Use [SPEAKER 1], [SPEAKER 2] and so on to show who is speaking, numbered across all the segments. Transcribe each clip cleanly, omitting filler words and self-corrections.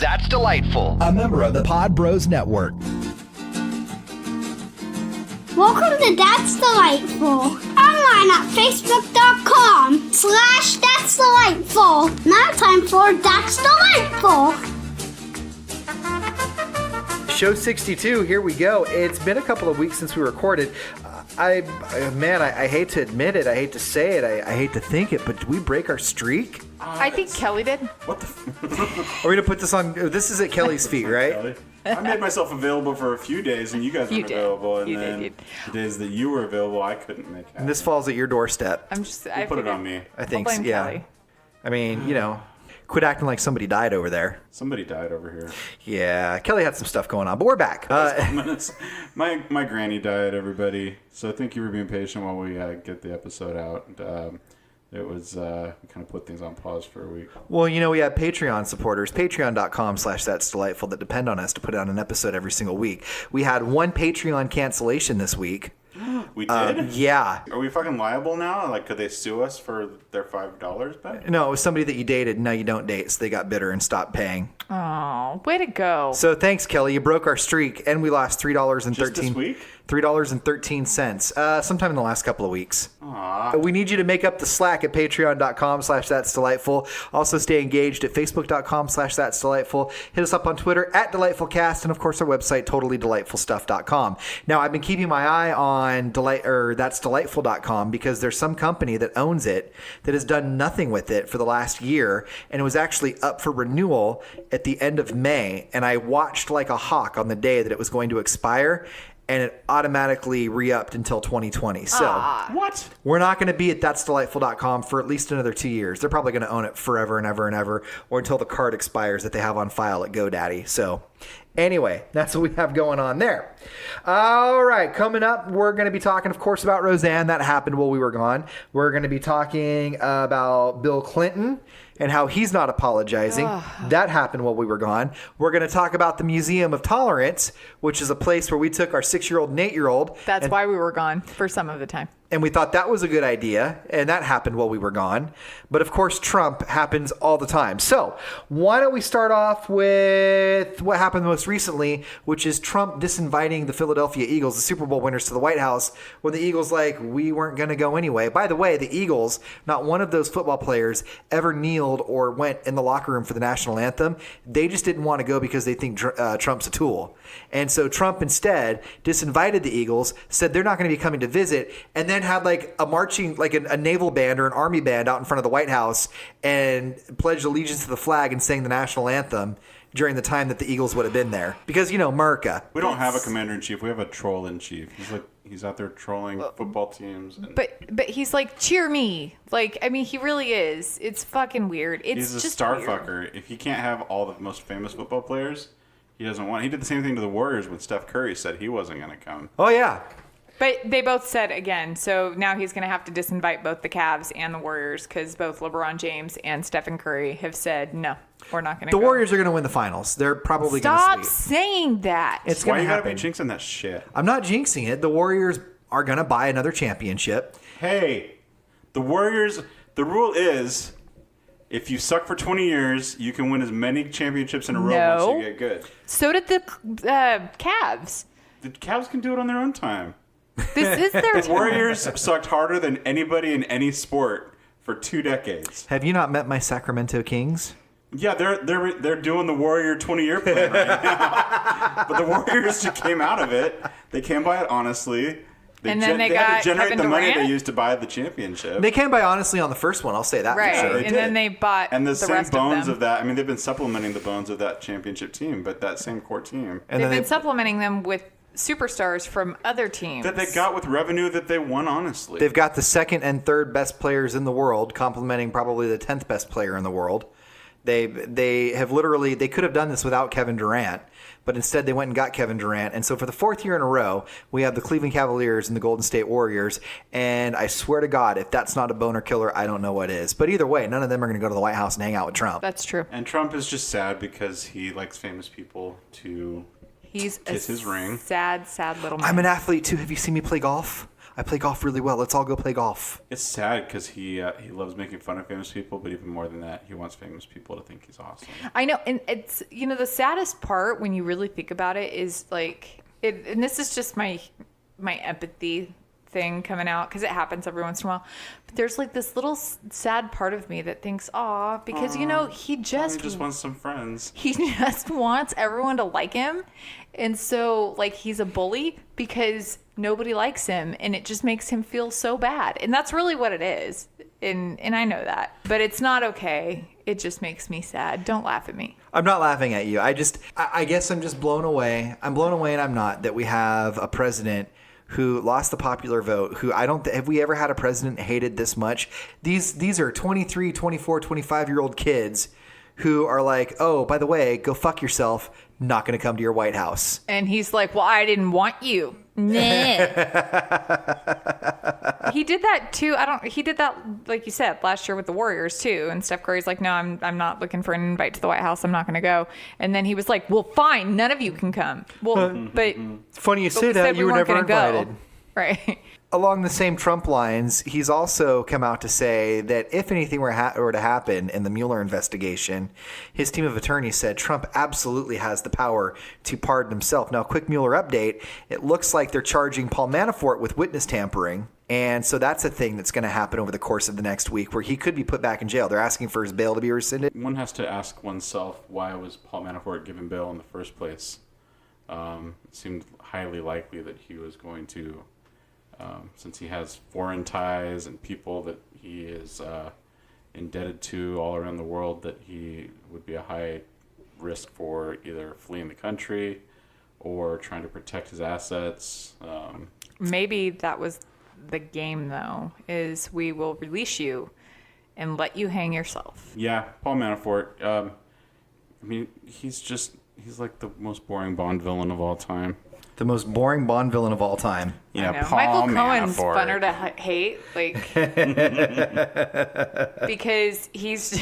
[SPEAKER 1] That's Delightful,
[SPEAKER 2] a member of the Pod Bros Network.
[SPEAKER 3] Welcome to That's Delightful. Online at facebook.com/That's Delightful. Now time for That's Delightful.
[SPEAKER 4] Show 62, here we go. It's been a couple of weeks since we recorded. I hate to admit it. I hate to say it. I hate to think it, but did we break our streak?
[SPEAKER 5] I think Kelly did.
[SPEAKER 6] What the?
[SPEAKER 4] Are we going to put this on? This is at Kelly's feet, right?
[SPEAKER 6] Kelly. I made myself available for a few days, and you guys weren't available. And then the days that you were available, I couldn't make it.
[SPEAKER 4] And this falls at your doorstep.
[SPEAKER 5] I
[SPEAKER 6] put it on me.
[SPEAKER 4] I think,
[SPEAKER 5] blame
[SPEAKER 4] yeah.
[SPEAKER 5] Kelly.
[SPEAKER 4] I mean, quit acting like somebody died over there.
[SPEAKER 6] Somebody died over here.
[SPEAKER 4] Yeah, Kelly had some stuff going on, but we're back.
[SPEAKER 6] My granny died, everybody. So thank you for being patient while we get the episode out. It was we kind of put things on pause for a week.
[SPEAKER 4] Well, we have Patreon supporters, patreon.com/That's Delightful, that depend on us to put out an episode every single week. We had one Patreon cancellation this week.
[SPEAKER 6] We did?
[SPEAKER 4] Yeah.
[SPEAKER 6] Are we fucking liable now? Like, could they sue us for their $5 back?
[SPEAKER 4] No, it was somebody that you dated. Now you don't date, so they got bitter and stopped paying.
[SPEAKER 5] Oh, way to go.
[SPEAKER 4] So thanks, Kelly. You broke our streak, and we lost $3.13.
[SPEAKER 6] Just this week?
[SPEAKER 4] $3.13. Sometime in the last couple of weeks.
[SPEAKER 6] Aww.
[SPEAKER 4] We need you to make up the slack at patreon.com/That's Delightful. Also stay engaged at facebook.com/That's Delightful. Hit us up on Twitter at DelightfulCast, and of course our website, totallydelightfulstuff.com. Now, I've been keeping my eye on that's delightful.com because there's some company that owns it that has done nothing with it for the last year, and it was actually up for renewal at the end of May, and I watched like a hawk on the day that it was going to expire, and it automatically re-upped until 2020. So
[SPEAKER 6] what?
[SPEAKER 4] We're not going to be at that'sdelightful.com for at least another 2 years. They're probably going to own it forever and ever and ever, or until the card expires that they have on file at GoDaddy. So anyway, that's what we have going on there. All right, coming up, we're going to be talking, of course, about Roseanne. That happened while we were gone. We're going to be talking about Bill Clinton and how he's not apologizing. That happened while we were gone. We're going to talk about the Museum of Tolerance, which is a place where we took our 6-year-old and 8-year-old.
[SPEAKER 5] That's why we were gone for some of the time.
[SPEAKER 4] And we thought that was a good idea, and that happened while we were gone. But of course, Trump happens all the time. So why don't we start off with what happened most recently, which is Trump disinviting the Philadelphia Eagles, the Super Bowl winners, to the White House, when the Eagles we weren't going to go anyway. By the way, the Eagles, not one of those football players ever kneeled or went in the locker room for the national anthem. They just didn't want to go because they think Trump's a tool. And so Trump instead disinvited the Eagles, said they're not going to be coming to visit, and then had like a marching, like a naval band or an army band out in front of the White House and pledged allegiance to the flag and sang the national anthem during the time that the Eagles would have been there. Because, America.
[SPEAKER 6] We don't have a commander-in-chief. We have a troll-in-chief. He's out there trolling football teams.
[SPEAKER 5] But he's like, cheer me. He really is. It's fucking weird.
[SPEAKER 6] He's a star fucker. If he can't have all the most famous football players, he doesn't want. He did the same thing to the Warriors when Steph Curry said he wasn't going to come.
[SPEAKER 4] Oh, yeah.
[SPEAKER 5] But they both said again, so now he's going to have to disinvite both the Cavs and the Warriors because both LeBron James and Stephen Curry have said, no, we're not going to go.
[SPEAKER 4] The Warriors are going to win the finals. They're probably going to
[SPEAKER 5] Stop saying that.
[SPEAKER 4] It's
[SPEAKER 6] Why
[SPEAKER 4] going to happen.
[SPEAKER 6] Why you got to be jinxing that shit?
[SPEAKER 4] I'm not jinxing it. The Warriors are going to buy another championship.
[SPEAKER 6] Hey, the Warriors, the rule is if you suck for 20 years, you can win as many championships in a row once you get good.
[SPEAKER 5] So did the Cavs.
[SPEAKER 6] The Cavs can do it on their own time.
[SPEAKER 5] This is their
[SPEAKER 6] The Warriors sucked harder than anybody in any sport for 2 decades.
[SPEAKER 4] Have you not met my Sacramento Kings?
[SPEAKER 6] Yeah, they're doing the Warrior 20-year plan right now. But the Warriors just came out of it. They came by it honestly. They
[SPEAKER 5] and then they
[SPEAKER 6] had
[SPEAKER 5] got
[SPEAKER 6] to generate
[SPEAKER 5] Kevin
[SPEAKER 6] the money
[SPEAKER 5] Durant?
[SPEAKER 6] they used to buy the championship.
[SPEAKER 4] They came by honestly on the first one. I'll say that.
[SPEAKER 5] Right,
[SPEAKER 4] For sure.
[SPEAKER 5] and then they bought
[SPEAKER 6] and the same
[SPEAKER 5] rest
[SPEAKER 6] bones
[SPEAKER 5] of
[SPEAKER 6] of that. I mean, they've been supplementing the bones of that championship team, but that same core team.
[SPEAKER 4] And
[SPEAKER 5] They've
[SPEAKER 4] then
[SPEAKER 5] been supplementing them with superstars from other teams.
[SPEAKER 6] That they got with revenue that they won, honestly.
[SPEAKER 4] they've got the second and third best players in the world, complementing probably the 10th best player in the world. They have literally, they could have done this without Kevin Durant, but instead they went and got Kevin Durant. And so for the 4th year in a row, we have the Cleveland Cavaliers and the Golden State Warriors. And I swear to God, if that's not a boner killer, I don't know what is. But either way, none of them are going to go to the White House and hang out with Trump.
[SPEAKER 5] That's true.
[SPEAKER 6] And Trump is just sad because he likes famous people to
[SPEAKER 5] He's
[SPEAKER 6] kiss his ring.
[SPEAKER 5] Sad, sad little man.
[SPEAKER 4] I'm an athlete too. Have you seen me play golf? I play golf really well. Let's all go play golf.
[SPEAKER 6] It's sad because he loves making fun of famous people, but even more than that, he wants famous people to think he's awesome.
[SPEAKER 5] I know, and it's, the saddest part when you really think about it is like, and this is just my empathy thing coming out, because it happens every once in a while, but there's like this little sad part of me that thinks, because he just
[SPEAKER 6] wants some friends.
[SPEAKER 5] He just wants everyone to like him, and so like he's a bully because nobody likes him, and it just makes him feel so bad, and that's really what it is, and I know that, but it's not okay. It just makes me sad. Don't laugh at me.
[SPEAKER 4] I'm not laughing at you. I guess I'm just blown away. I'm blown away, and I'm not, that we have a president who lost the popular vote, who have we ever had a president hated this much? These are 23, 24, 25-year-old kids who are like, oh, by the way, go fuck yourself, not going to come to your White House.
[SPEAKER 5] And he's like, well, I didn't want you. Nah. He did that too. He did that, like you said, last year with the Warriors too. And Steph Curry's like, no, I'm not looking for an invite to the White House. I'm not going to go. And then he was like, well, fine, none of you can come. Well, but
[SPEAKER 4] it's funny you say that. You were never invited.
[SPEAKER 5] Go. Right.
[SPEAKER 4] Along the same Trump lines, he's also come out to say that if anything were to happen in the Mueller investigation, his team of attorneys said Trump absolutely has the power to pardon himself. Now, quick Mueller update. It looks like they're charging Paul Manafort with witness tampering. And so that's a thing that's going to happen over the course of the next week where he could be put back in jail. They're asking for his bail to be rescinded.
[SPEAKER 6] One has to ask oneself, why was Paul Manafort given bail in the first place? It seemed highly likely that he was going to... since he has foreign ties and people that he is indebted to all around the world, that he would be a high risk for either fleeing the country or trying to protect his assets.
[SPEAKER 5] Maybe that was the game, though, is we will release you and let you hang yourself.
[SPEAKER 6] Yeah, Paul Manafort. He's like the most boring Bond villain of all time.
[SPEAKER 4] The most boring Bond villain of all time.
[SPEAKER 6] Yeah,
[SPEAKER 5] Paul Michael Cohen's funner to hate, because he's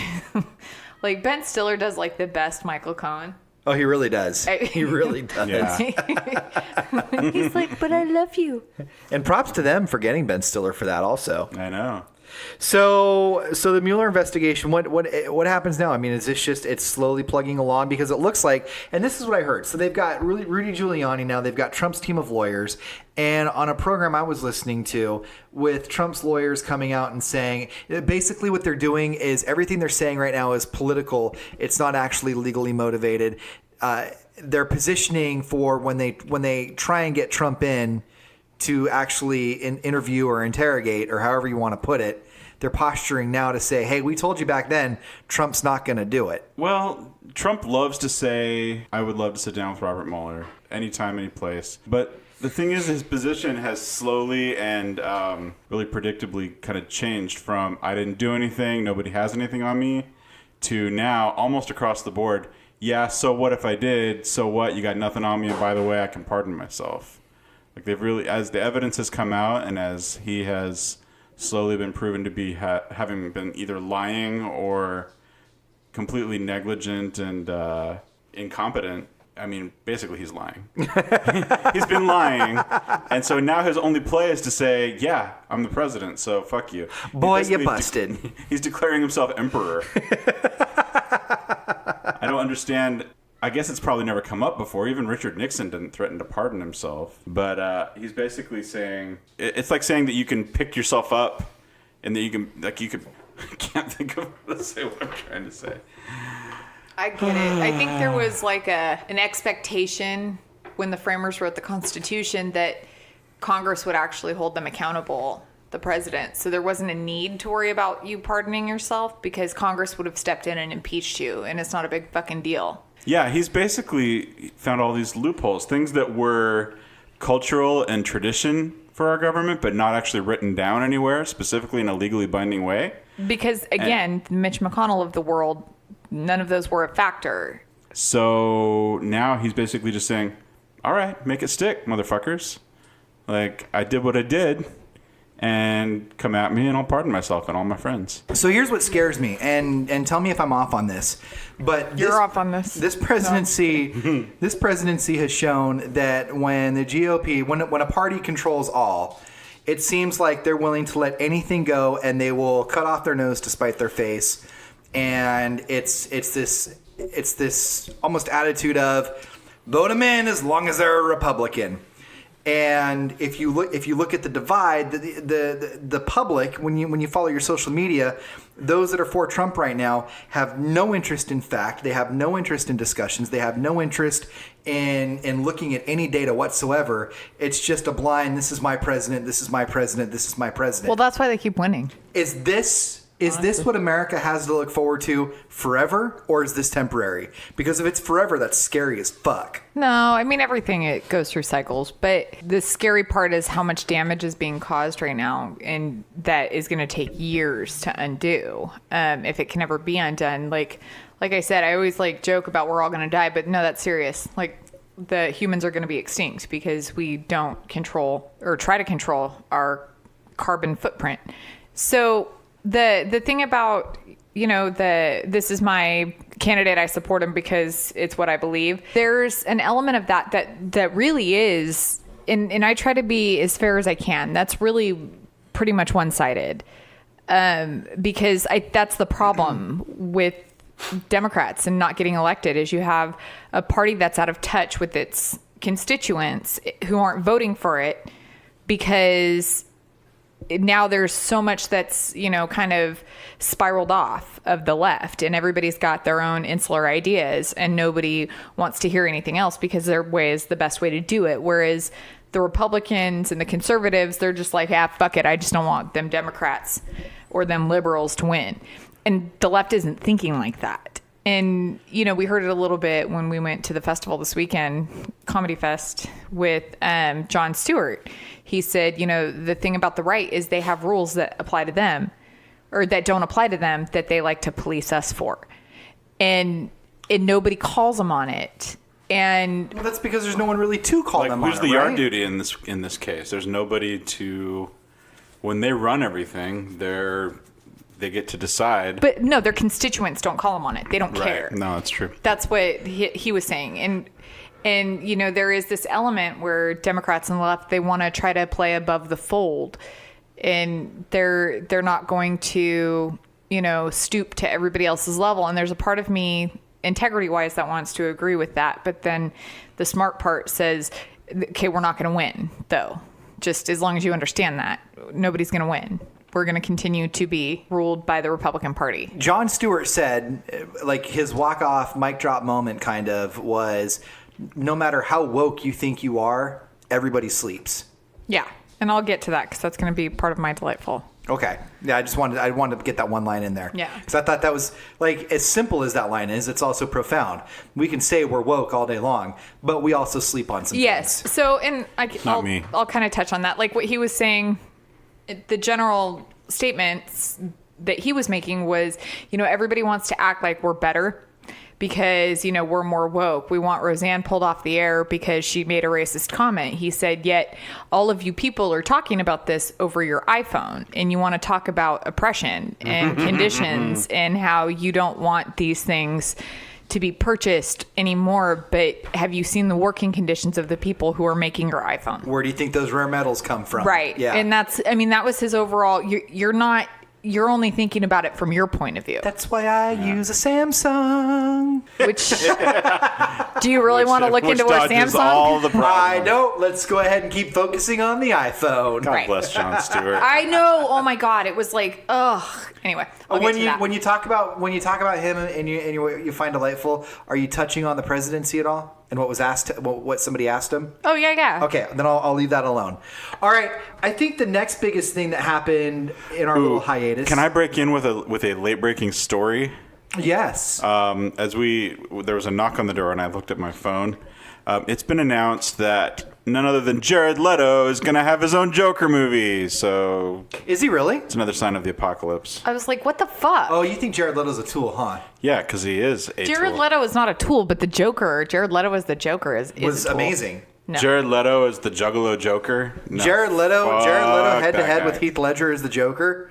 [SPEAKER 5] like Ben Stiller does like the best Michael Cohen.
[SPEAKER 4] Oh, he really does. He really does.
[SPEAKER 6] Yeah.
[SPEAKER 5] He's like, but I love you.
[SPEAKER 4] And props to them for getting Ben Stiller for that also.
[SPEAKER 6] I know.
[SPEAKER 4] So the Mueller investigation, what happens now? I mean, is this just, it's slowly plugging along? Because it looks like, and this is what I heard. So they've got Rudy Giuliani now. They've got Trump's team of lawyers. And on a program I was listening to with Trump's lawyers coming out and saying, basically what they're doing is everything they're saying right now is political. It's not actually legally motivated. They're positioning for when they try and get Trump in to actually interview or interrogate, or however you want to put it, they're posturing now to say, hey, we told you back then Trump's not going to do it.
[SPEAKER 6] Well, Trump loves to say, I would love to sit down with Robert Mueller anytime, any place. But the thing is, his position has slowly and really predictably kind of changed from I didn't do anything, nobody has anything on me, to now almost across the board, yeah, so what if I did? So what? You got nothing on me, and by the way, I can pardon myself. Like they've really, as the evidence has come out, and as he has slowly been proven to be having been either lying or completely negligent and incompetent. I mean, basically, he's lying. He's been lying, and so now his only play is to say, "Yeah, I'm the president, so fuck you."
[SPEAKER 4] Boy, you busted.
[SPEAKER 6] He's declaring himself emperor. I don't understand. I guess it's probably never come up before. Even Richard Nixon didn't threaten to pardon himself. But he's basically saying, it's like saying that you can pick yourself up and that you can, like, you could, I can't think of what I'm trying to say.
[SPEAKER 5] I get it. I think there was like an expectation when the framers wrote the Constitution that Congress would actually hold them accountable, the president. So there wasn't a need to worry about you pardoning yourself because Congress would have stepped in and impeached you, and it's not a big fucking deal.
[SPEAKER 6] Yeah, he's basically found all these loopholes, things that were cultural and tradition for our government, but not actually written down anywhere, specifically in a legally binding way.
[SPEAKER 5] Because, again, Mitch McConnell of the world, none of those were a factor.
[SPEAKER 6] So now he's basically just saying, all right, make it stick, motherfuckers. Like, I did what I did, and come at me, and I'll pardon myself and all my friends.
[SPEAKER 4] So here's what scares me, and tell me if I'm off on this. But
[SPEAKER 5] you're off on this.
[SPEAKER 4] This presidency, this presidency has shown that when the GOP, when a party controls all, It seems like they're willing to let anything go, and they will cut off their nose to spite their face. And it's this almost attitude of vote them in as long as they're a Republican. And if you look at the divide, the public, when you follow your social media, those that are for Trump right now have no interest in fact. They have no interest in discussions. They have no interest in looking at any data whatsoever. It's just a blind, this is my president, this is my president, this is my president.
[SPEAKER 5] Well, that's why they keep winning.
[SPEAKER 4] Is this what America has to look forward to forever, or is this temporary? Because if it's forever, that's scary as fuck.
[SPEAKER 5] No, I mean, everything, it goes through cycles. But the scary part is how much damage is being caused right now. And that is going to take years to undo if it can ever be undone. Like I said, I always joke about we're all going to die. But no, that's serious. The humans are going to be extinct because we don't control or try to control our carbon footprint. So the thing about, this is my candidate, I support him because it's what I believe. There's an element of that really is, and I try to be as fair as I can. That's really pretty much one-sided, because that's the problem with Democrats and not getting elected is you have a party that's out of touch with its constituents who aren't voting for it because now there's so much that's, kind of spiraled off of the left and everybody's got their own insular ideas and nobody wants to hear anything else because their way is the best way to do it. Whereas the Republicans and the conservatives, they're just like, fuck it. I just don't want them Democrats or them liberals to win. And the left isn't thinking like that. And, we heard it a little bit when we went to the festival this weekend, Comedy Fest, with Jon Stewart. He said, the thing about the right is they have rules that apply to them or that don't apply to them that they like to police us for. And nobody calls them on it. And
[SPEAKER 4] well, that's because there's no one really to call them on it,
[SPEAKER 6] who's the
[SPEAKER 4] right?
[SPEAKER 6] yard duty in this case? There's nobody to, when they run everything, they get to decide.
[SPEAKER 5] But no, their constituents don't call them on it. They don't care.
[SPEAKER 6] No, that's true.
[SPEAKER 5] That's what he was saying. And there is this element where Democrats on the left, they want to try to play above the fold. And they're not going to, stoop to everybody else's level. And there's a part of me, integrity-wise, that wants to agree with that. But then the smart part says, okay, we're not going to win, though. Just as long as you understand that. Nobody's going to win. We're going to continue to be ruled by the Republican Party.
[SPEAKER 4] Jon Stewart said, his walk-off mic drop moment kind of was, no matter how woke you think you are, everybody sleeps.
[SPEAKER 5] Yeah, and I'll get to that because that's going to be part of my delightful.
[SPEAKER 4] Okay. Yeah, I wanted to get that one line in there.
[SPEAKER 5] Yeah.
[SPEAKER 4] Because I thought that was, as simple as that line is, it's also profound. We can say we're woke all day long, but we also sleep on some
[SPEAKER 5] Yes.
[SPEAKER 4] things.
[SPEAKER 5] So, and I'll kind of touch on that. Like what he was saying, the general statements that he was making was, everybody wants to act like we're better because, we're more woke. We want Roseanne pulled off the air because she made a racist comment. He said, yet all of you people are talking about this over your iPhone and you want to talk about oppression and conditions and how you don't want these things to be purchased anymore. But have you seen the working conditions of the people who are making your iPhone?
[SPEAKER 4] Where do you think those rare metals come from?
[SPEAKER 5] Right.
[SPEAKER 4] Yeah.
[SPEAKER 5] And that was his overall, you're only thinking about it from your point of view.
[SPEAKER 4] That's why I use a Samsung.
[SPEAKER 5] Which, do you really want to look into a Samsung?
[SPEAKER 6] All the
[SPEAKER 4] I don't. Let's go ahead and keep focusing on the iPhone.
[SPEAKER 6] God bless Jon Stewart.
[SPEAKER 5] I know. Oh my God. It was like, ugh. Anyway,
[SPEAKER 4] when you talk about him and you find delightful, are you touching on the presidency at all? And what was asked, what somebody asked him?
[SPEAKER 5] Oh yeah.
[SPEAKER 4] Okay, then I'll leave that alone. All right, I think the next biggest thing that happened in our little hiatus.
[SPEAKER 6] Can I break in with a late breaking story?
[SPEAKER 4] Yes.
[SPEAKER 6] There was a knock on the door and I looked at my phone. It's been announced that none other than Jared Leto is going to have his own Joker movie. So
[SPEAKER 4] is he really?
[SPEAKER 6] It's another sign of the apocalypse.
[SPEAKER 5] I was like, what the fuck?
[SPEAKER 4] Oh, you think Jared Leto's a tool, huh?
[SPEAKER 6] Yeah, because he is a
[SPEAKER 5] Jared
[SPEAKER 6] tool.
[SPEAKER 5] Leto is not a tool, but the Joker, Jared Leto as the Joker is
[SPEAKER 4] was
[SPEAKER 5] a tool.
[SPEAKER 4] amazing.
[SPEAKER 5] No.
[SPEAKER 6] Jared Leto is the Juggalo Joker. No,
[SPEAKER 4] Jared Leto
[SPEAKER 6] fuck
[SPEAKER 4] head to
[SPEAKER 6] that
[SPEAKER 4] head
[SPEAKER 6] guy.
[SPEAKER 4] with Heath Ledger as the Joker.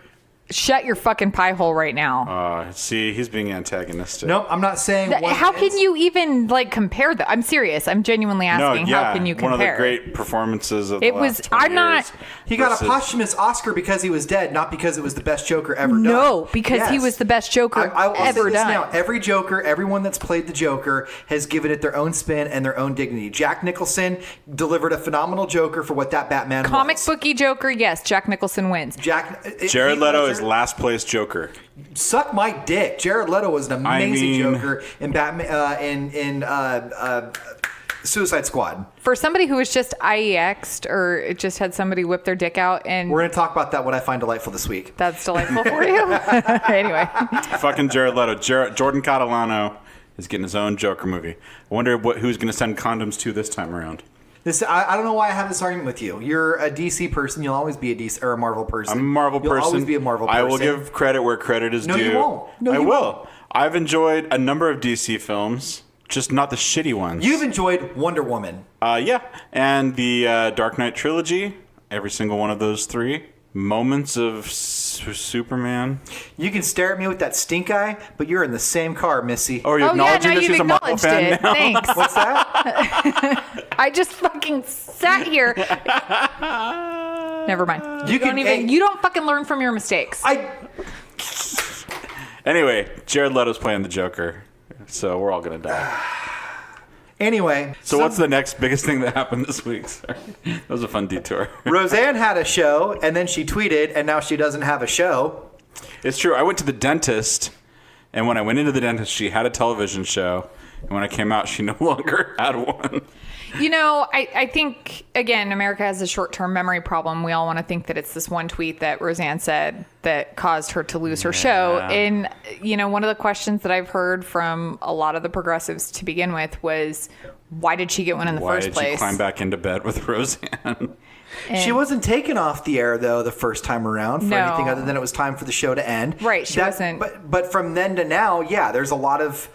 [SPEAKER 5] Shut your fucking pie hole right now.
[SPEAKER 6] See, he's being antagonistic.
[SPEAKER 4] Nope, I'm not saying.
[SPEAKER 5] How can you even compare that? I'm serious. I'm genuinely asking. How can you compare?
[SPEAKER 6] One of the great performances of
[SPEAKER 5] it
[SPEAKER 6] the
[SPEAKER 5] was.
[SPEAKER 6] last 20
[SPEAKER 5] I'm not.
[SPEAKER 6] years
[SPEAKER 4] He got
[SPEAKER 6] versus-
[SPEAKER 4] a posthumous Oscar because he was dead, not because it was the best Joker ever done.
[SPEAKER 5] No, because he
[SPEAKER 4] Yes.
[SPEAKER 5] was the best Joker
[SPEAKER 4] I'll say
[SPEAKER 5] ever
[SPEAKER 4] this
[SPEAKER 5] done.
[SPEAKER 4] now. Every Joker, everyone that's played the Joker has given it their own spin and their own dignity. Jack Nicholson delivered a phenomenal Joker for what that Batman
[SPEAKER 5] Comic
[SPEAKER 4] was.
[SPEAKER 5] booky Joker, yes. Jack Nicholson wins.
[SPEAKER 6] Jared
[SPEAKER 4] Heath
[SPEAKER 6] Leto
[SPEAKER 4] Ledger-
[SPEAKER 6] is last place Joker.
[SPEAKER 4] Suck my dick. Jared Leto was an amazing Joker in Batman in Suicide Squad.
[SPEAKER 5] For somebody who was just IEX'd or it just had somebody whip their dick out, and
[SPEAKER 4] We're going to talk about that, what I find delightful this week.
[SPEAKER 5] that's delightful for you. Anyway,
[SPEAKER 6] Fucking Jared Leto. Jordan Catalano is getting his own Joker movie. I wonder who's going to send condoms to this time around.
[SPEAKER 4] I don't know why I have this argument with you. You're a DC person. You'll always be a DC or a Marvel person.
[SPEAKER 6] I'm a Marvel
[SPEAKER 4] You'll
[SPEAKER 6] person.
[SPEAKER 4] always be a Marvel person.
[SPEAKER 6] I will give credit where credit is
[SPEAKER 4] No,
[SPEAKER 6] due.
[SPEAKER 4] you won't. No,
[SPEAKER 6] I
[SPEAKER 4] you
[SPEAKER 6] will.
[SPEAKER 4] won't.
[SPEAKER 6] I've enjoyed a number of DC films, just not the shitty ones.
[SPEAKER 4] You've enjoyed Wonder Woman.
[SPEAKER 6] Yeah, and the Dark Knight trilogy. Every single one of those three. Moments of Superman.
[SPEAKER 4] You can stare at me with that stink eye, but you're in the same car, Missy.
[SPEAKER 6] Oh, are you acknowledging
[SPEAKER 5] now
[SPEAKER 6] that
[SPEAKER 5] you've
[SPEAKER 6] she's a Marvel
[SPEAKER 5] acknowledged
[SPEAKER 6] fan
[SPEAKER 5] it.
[SPEAKER 6] now?
[SPEAKER 5] Thanks.
[SPEAKER 4] What's that?
[SPEAKER 5] I just fucking sat here. Never mind. You don't fucking learn from your mistakes.
[SPEAKER 6] Anyway, Jared Leto's playing the Joker, so we're all gonna die.
[SPEAKER 4] Anyway.
[SPEAKER 6] So what's the next biggest thing that happened this week? Sorry. That was a fun detour.
[SPEAKER 4] Roseanne had a show, and then she tweeted, and now she doesn't have a show.
[SPEAKER 6] It's true. I went to the dentist, and when I went into the dentist, she had a television show. And when I came out, she no longer had one.
[SPEAKER 5] You know, I think, again, America has a short-term memory problem. We all want to think that it's this one tweet that Roseanne said that caused her to lose her show. And, one of the questions that I've heard from a lot of the progressives to begin with was, why did she get one in the first
[SPEAKER 6] Why
[SPEAKER 5] place?
[SPEAKER 6] did you climb back into bed with Roseanne?
[SPEAKER 4] She wasn't taken off the air, though, the first time around for anything other than it was time for the show to end.
[SPEAKER 5] Right, she wasn't.
[SPEAKER 4] But from then to now, yeah, there's a lot of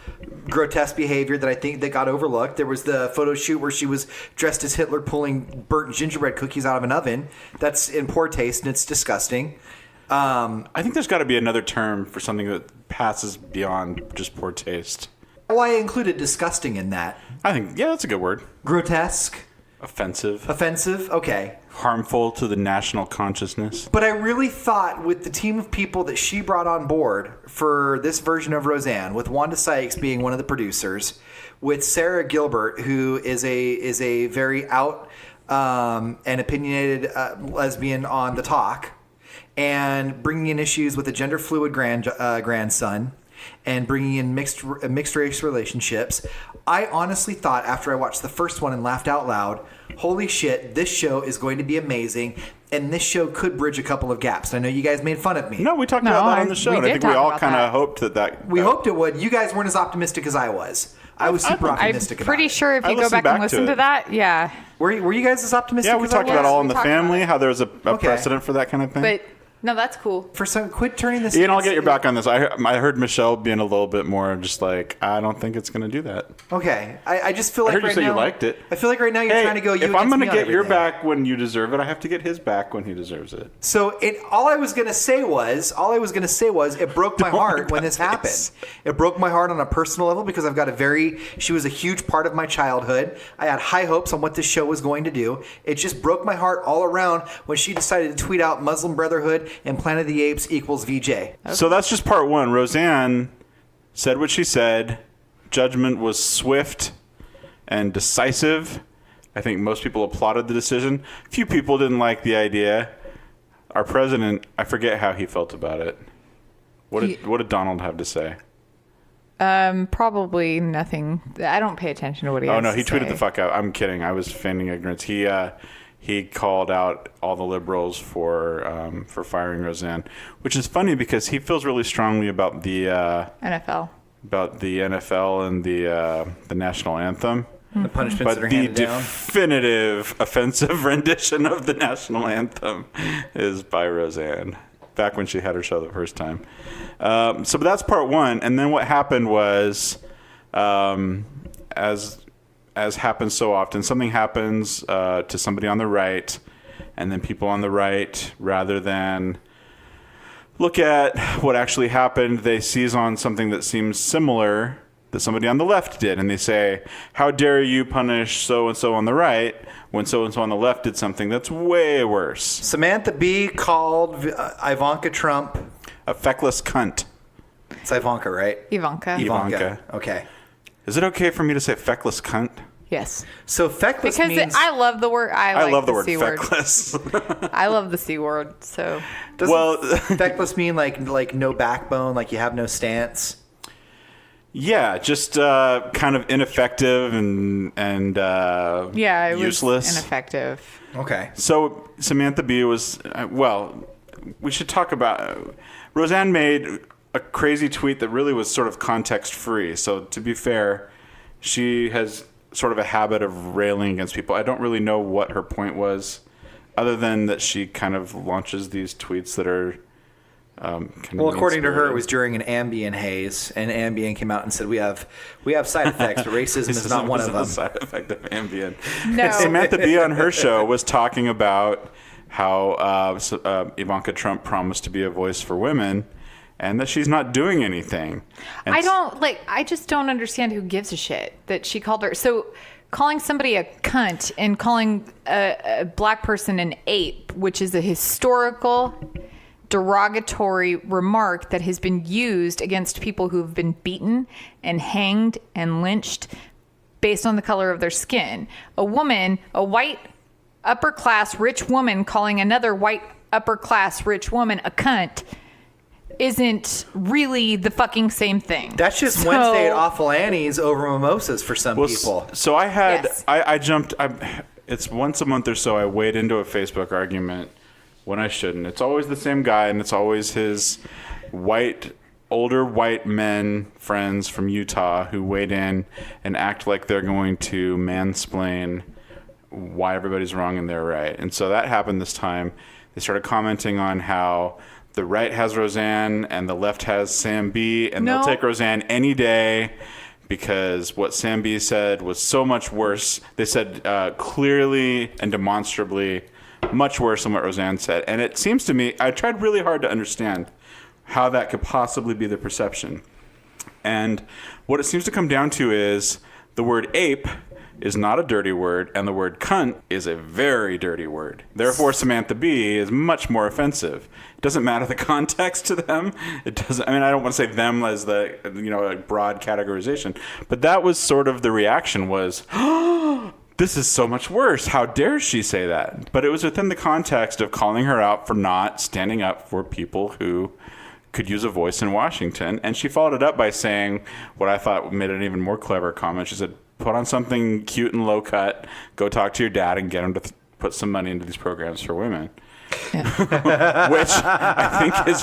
[SPEAKER 4] grotesque behavior that I think that got overlooked. There was the photo shoot where she was dressed as Hitler pulling burnt gingerbread cookies out of an oven. That's in poor taste, and it's disgusting.
[SPEAKER 6] I think there's got to be another term for something that passes beyond just poor taste.
[SPEAKER 4] Well, I included disgusting in that.
[SPEAKER 6] I think, yeah, that's a good word.
[SPEAKER 4] Grotesque.
[SPEAKER 6] Offensive.
[SPEAKER 4] Offensive? Okay.
[SPEAKER 6] Harmful to the national consciousness.
[SPEAKER 4] But I really thought with the team of people that she brought on board for this version of Roseanne, with Wanda Sykes being one of the producers, with Sarah Gilbert, who is a very out and opinionated lesbian on the talk, and bringing in issues with a gender fluid grandson, and bringing in mixed race relationships. I honestly thought after I watched the first one and laughed out loud, holy shit, this show is going to be amazing, and this show could bridge a couple of gaps. I know you guys made fun of me.
[SPEAKER 6] No, we talked about that on the show.
[SPEAKER 5] we
[SPEAKER 6] And I
[SPEAKER 5] did
[SPEAKER 6] think we
[SPEAKER 5] talk
[SPEAKER 6] all
[SPEAKER 5] about
[SPEAKER 6] kind
[SPEAKER 5] that.
[SPEAKER 6] of hoped that.
[SPEAKER 4] We hoped it would. You guys weren't as optimistic as I was. I was super optimistic
[SPEAKER 5] I'm
[SPEAKER 4] about
[SPEAKER 5] pretty
[SPEAKER 4] it.
[SPEAKER 5] sure if
[SPEAKER 6] I
[SPEAKER 5] you go
[SPEAKER 6] listened
[SPEAKER 5] back and
[SPEAKER 6] back to
[SPEAKER 5] listen to
[SPEAKER 6] it.
[SPEAKER 5] that, yeah.
[SPEAKER 4] Were you guys as optimistic
[SPEAKER 6] Yeah, we
[SPEAKER 4] as I
[SPEAKER 6] talked
[SPEAKER 4] was?
[SPEAKER 6] about All in
[SPEAKER 5] we
[SPEAKER 6] the
[SPEAKER 5] talked about
[SPEAKER 6] Family,
[SPEAKER 5] it.
[SPEAKER 6] how there's a
[SPEAKER 4] Okay.
[SPEAKER 6] precedent for that kind of thing.
[SPEAKER 5] But no, that's cool.
[SPEAKER 4] Quit turning this.
[SPEAKER 6] Ian, I'll get your back on this. I heard Michelle being a little bit more just like, I don't think it's going to do that.
[SPEAKER 4] Okay, I just feel like
[SPEAKER 6] I heard you
[SPEAKER 4] right
[SPEAKER 6] say
[SPEAKER 4] now,
[SPEAKER 6] you liked it.
[SPEAKER 4] I feel like right now you're trying to go. You
[SPEAKER 6] if I'm
[SPEAKER 4] going
[SPEAKER 6] going
[SPEAKER 4] to
[SPEAKER 6] to get your back when you deserve it, I have to get his back when he deserves it.
[SPEAKER 4] So all I was gonna say was it broke my heart when this happened. It broke my heart on a personal level because she was a huge part of my childhood. I had high hopes on what this show was going to do. It just broke my heart all around when she decided to tweet out Muslim Brotherhood and Planet of the Apes equals VJ.
[SPEAKER 6] So that's just part one. Roseanne said what she said. Judgment was swift and decisive. I think most people applauded the decision. Few people didn't like the idea. Our president, I forget how he felt about it. What did Donald have to say?
[SPEAKER 5] Probably nothing. I don't pay attention to what he has
[SPEAKER 6] Oh no,
[SPEAKER 5] to
[SPEAKER 6] he tweeted
[SPEAKER 5] say.
[SPEAKER 6] the fuck out. I'm kidding. I was feigning ignorance. He called out all the liberals for firing Roseanne, which is funny because he feels really strongly about the
[SPEAKER 5] NFL.
[SPEAKER 6] And the national anthem.
[SPEAKER 4] The punishments
[SPEAKER 6] But
[SPEAKER 4] that are
[SPEAKER 6] the
[SPEAKER 4] handed down.
[SPEAKER 6] definitive offensive rendition of the national anthem is by Roseanne, back when she had her show the first time. But that's part one. And then what happened was, as happens so often, something happens to somebody on the right, and then people on the right, rather than look at what actually happened, they seize on something that seems similar that somebody on the left did, and they say, how dare you punish so-and-so on the right when so-and-so on the left did something that's way worse.
[SPEAKER 4] Samantha Bee called Ivanka Trump
[SPEAKER 6] a feckless cunt.
[SPEAKER 4] It's Ivanka, right?
[SPEAKER 5] Ivanka.
[SPEAKER 4] Okay.
[SPEAKER 6] Is it okay for me to say feckless cunt?
[SPEAKER 5] Yes.
[SPEAKER 4] So feckless
[SPEAKER 5] Because
[SPEAKER 4] means...
[SPEAKER 5] I love the word. I
[SPEAKER 6] love the word
[SPEAKER 5] C word.
[SPEAKER 6] feckless.
[SPEAKER 5] I love the C word. So
[SPEAKER 4] Doesn't feckless mean like no backbone, like you have no stance?
[SPEAKER 6] Yeah, just kind of ineffective and
[SPEAKER 5] yeah, it
[SPEAKER 6] useless.
[SPEAKER 5] was ineffective.
[SPEAKER 4] Okay.
[SPEAKER 6] So Samantha Bee was, we should talk about, Roseanne made a crazy tweet that really was sort of context free. So to be fair, she has sort of a habit of railing against people. I don't really know what her point was, other than that she kind of launches these tweets that are
[SPEAKER 4] well, according to her, it was during an Ambien haze, and Ambien came out and said we have side effects, but racism is not one of them.
[SPEAKER 6] A side effect of Ambien.
[SPEAKER 5] No.
[SPEAKER 6] Samantha Bee on her show was talking about how Ivanka Trump promised to be a voice for women, and that she's not doing anything. And
[SPEAKER 5] I just don't understand who gives a shit that she called her. So calling somebody a cunt and calling a black person an ape, which is a historical derogatory remark that has been used against people who have been beaten and hanged and lynched based on the color of their skin. A woman, a white upper class rich woman calling another white upper class rich woman a cunt isn't really the fucking same thing.
[SPEAKER 4] That's just Wednesday at Awful Annie's over mimosas for some people.
[SPEAKER 6] So I had,
[SPEAKER 5] Yes.
[SPEAKER 6] I jumped, it's once a month or so I wade into a Facebook argument when I shouldn't. It's always the same guy, and it's always his older white men friends from Utah who wade in and act like they're going to mansplain why everybody's wrong and they're right. And so that happened this time. They started commenting on how the right has Roseanne and the left has Sam B, and they'll take Roseanne any day because what Sam B said was so much worse. They said clearly and demonstrably much worse than what Roseanne said. And it seems to me, I tried really hard to understand how that could possibly be the perception. And what it seems to come down to is the word ape is not a dirty word, and the word cunt is a very dirty word. Therefore, Samantha Bee is much more offensive. It doesn't matter the context to them. It doesn't. I mean, I don't want to say them as the a broad categorization, but that was sort of the reaction was, oh, this is so much worse. How dare she say that? But it was within the context of calling her out for not standing up for people who could use a voice in Washington. And she followed it up by saying what I thought made an even more clever comment. She said, put on something cute and low cut, go talk to your dad and get him to put some money into these programs for women. Yeah. Which I think is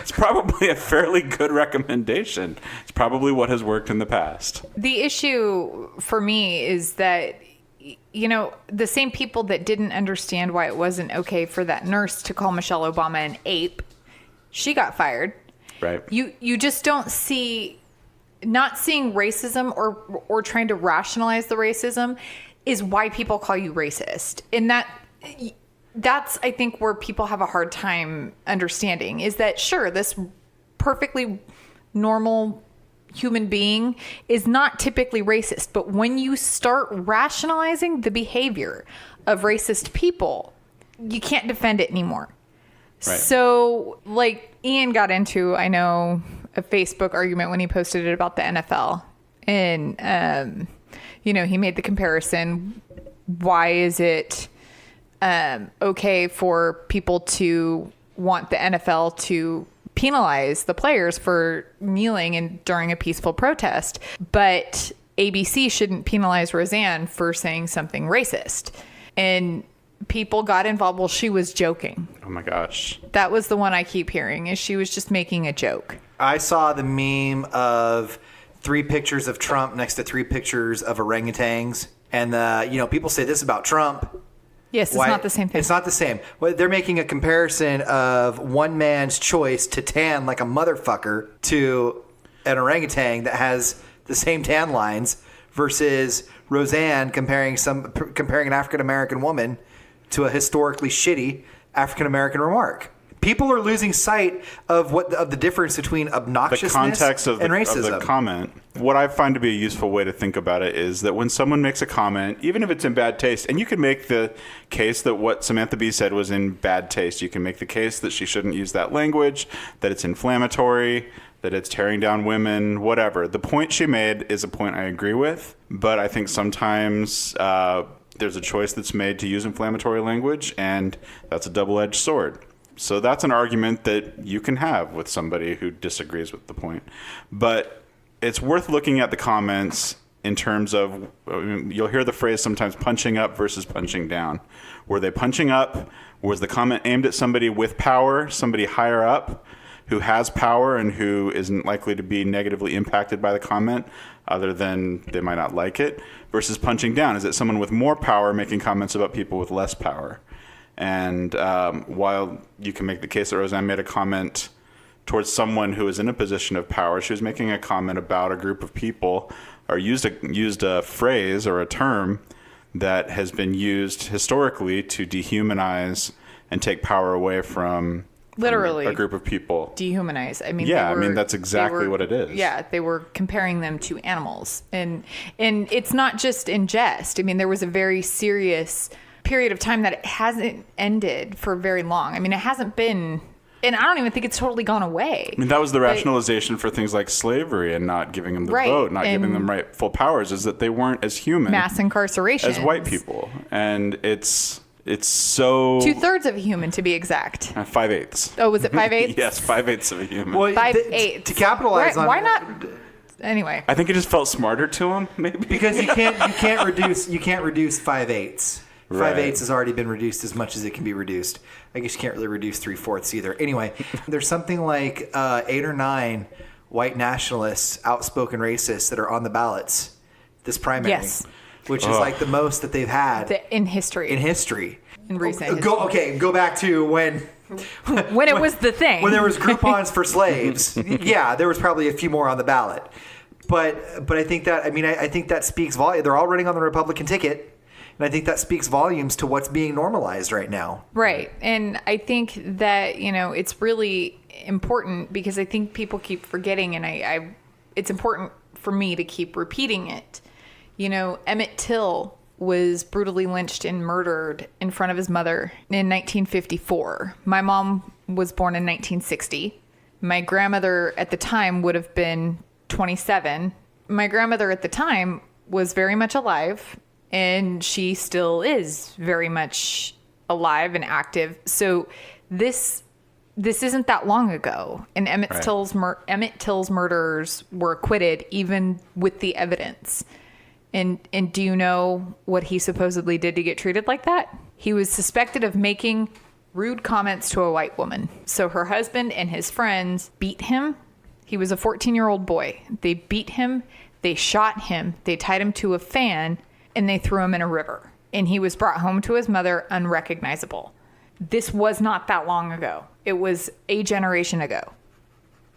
[SPEAKER 6] it's probably a fairly good recommendation. It's probably what has worked in the past.
[SPEAKER 5] The issue for me is that, the same people that didn't understand why it wasn't okay for that nurse to call Michelle Obama an ape, she got fired.
[SPEAKER 6] Right.
[SPEAKER 5] You just don't see... Not seeing racism or trying to rationalize the racism is why people call you racist. And that's, I think, where people have a hard time understanding is that, sure, this perfectly normal human being is not typically racist. But when you start rationalizing the behavior of racist people, you can't defend it anymore. Right. So, Ian got into, I know, a Facebook argument when he posted it about the NFL. And, he made the comparison. Why is it okay for people to want the NFL to penalize the players for kneeling and during a peaceful protest, but ABC shouldn't penalize Roseanne for saying something racist? And people got involved. Well, she was joking.
[SPEAKER 6] Oh my gosh.
[SPEAKER 5] That was the one I keep hearing, is she was just making a joke.
[SPEAKER 4] I saw the meme of 3 pictures of Trump next to 3 pictures of orangutans. And, people say this about Trump.
[SPEAKER 5] Yes, it's not the same thing.
[SPEAKER 4] It's not the same. Well, they're making a comparison of one man's choice to tan like a motherfucker to an orangutan that has the same tan lines versus Roseanne comparing an African-American woman to a historically shitty African-American remark. People are losing sight of the difference between obnoxiousness
[SPEAKER 6] the context of
[SPEAKER 4] and
[SPEAKER 6] the,
[SPEAKER 4] racism.
[SPEAKER 6] of the comment. What I find to be a useful way to think about it is that when someone makes a comment, even if it's in bad taste, and you can make the case that what Samantha Bee said was in bad taste. You can make the case that she shouldn't use that language, that it's inflammatory, that it's tearing down women, whatever. The point she made is a point I agree with, but I think sometimes there's a choice that's made to use inflammatory language, and that's a double-edged sword. So that's an argument that you can have with somebody who disagrees with the point. But it's worth looking at the comments in terms of, you'll hear the phrase sometimes punching up versus punching down. Were they punching up? Was the comment aimed at somebody with power, somebody higher up who has power and who isn't likely to be negatively impacted by the comment other than they might not like it? Versus punching down, is it someone with more power making comments about people with less power? And while you can make the case that Roseanne made a comment towards someone who is in a position of power, she was making a comment about a group of people, or used a phrase or a term that has been used historically to dehumanize and take power away from
[SPEAKER 5] literally
[SPEAKER 6] a group of people.
[SPEAKER 5] Dehumanize. I mean,
[SPEAKER 6] yeah, that's exactly what it is.
[SPEAKER 5] Yeah, they were comparing them to animals, and it's not just in jest. I mean, there was a very serious period of time that it hasn't ended for very long. I mean, it hasn't been, and I don't even think it's totally gone away.
[SPEAKER 6] I mean, that was the rationalization for things like slavery and not giving them the vote, not giving them rightful powers, is that they weren't as human,
[SPEAKER 5] mass incarceration,
[SPEAKER 6] as white people. And it's so
[SPEAKER 5] 2/3 of a human, to be exact.
[SPEAKER 6] 5/8.
[SPEAKER 5] Oh, was it 5/8?
[SPEAKER 6] Yes, 5/8 of a human.
[SPEAKER 4] Well,
[SPEAKER 5] 5/8
[SPEAKER 4] to capitalize on
[SPEAKER 5] why not? Anyway,
[SPEAKER 6] I think it just felt smarter to him, maybe,
[SPEAKER 4] because you can't reduce 5/8.
[SPEAKER 6] Right.
[SPEAKER 4] 5/8 has already been reduced as much as it can be reduced. I guess you can't really reduce 3/4 either. Anyway, there's something like 8 or 9 white nationalists, outspoken racists that are on the ballots this primary,
[SPEAKER 5] yes,
[SPEAKER 4] which is like the most that they've had
[SPEAKER 5] in history.
[SPEAKER 4] In history,
[SPEAKER 5] in recent
[SPEAKER 4] go back to when
[SPEAKER 5] it was the thing.
[SPEAKER 4] When there was Groupons for slaves. Yeah, there was probably a few more on the ballot. But I think that, I think that speaks volume. They're all running on the Republican ticket. And I think that speaks volumes to what's being normalized right now.
[SPEAKER 5] Right. And I think that, it's really important because I think people keep forgetting, and it's important for me to keep repeating it. Emmett Till was brutally lynched and murdered in front of his mother in 1954. My mom was born in 1960. My grandmother at the time would have been 27. My grandmother at the time was very much alive, and she still is very much alive and active. So this isn't that long ago. And Emmett Till's murderers were acquitted even with the evidence. And do you know what he supposedly did to get treated like that? He was suspected of making rude comments to a white woman. So her husband and his friends beat him. He was a 14-year-old boy. They beat him. They shot him. They tied him to a fan, and they threw him in a river. And he was brought home to his mother unrecognizable. This was not that long ago. It was a generation ago.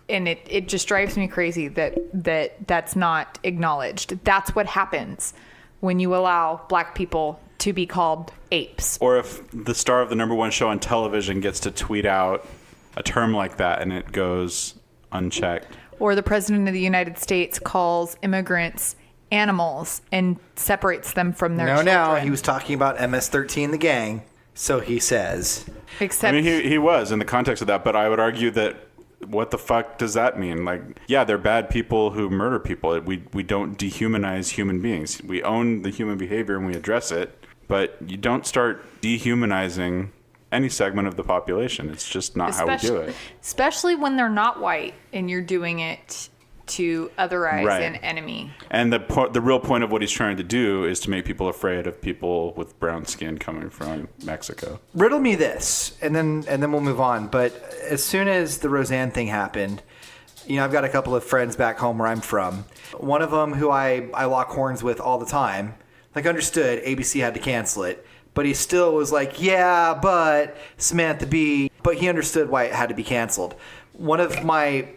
[SPEAKER 5] And it just drives me crazy that's not acknowledged. That's what happens when you allow black people to be called apes.
[SPEAKER 6] Or if the star of the #1 show on television gets to tweet out a term like that and it goes unchecked.
[SPEAKER 5] Or the president of the United States calls immigrants animals and separates them from their children.
[SPEAKER 4] No, he was talking about MS-13, the gang, so he says.
[SPEAKER 5] Except,
[SPEAKER 6] he was in the context of that, but I would argue that what the fuck does that mean? Like, yeah, they're bad people who murder people. We don't dehumanize human beings. We own the human behavior and we address it, but you don't start dehumanizing any segment of the population. It's just not how we do it.
[SPEAKER 5] Especially when they're not white and you're doing it to otherize an enemy.
[SPEAKER 6] And the real point of what he's trying to do is to make people afraid of people with brown skin coming from Mexico.
[SPEAKER 4] Riddle me this, and then we'll move on. But as soon as the Roseanne thing happened, I've got a couple of friends back home where I'm from. One of them who I lock horns with all the time, understood ABC had to cancel it, but he still was like, yeah, but Samantha Bee, but he understood why it had to be canceled. One of my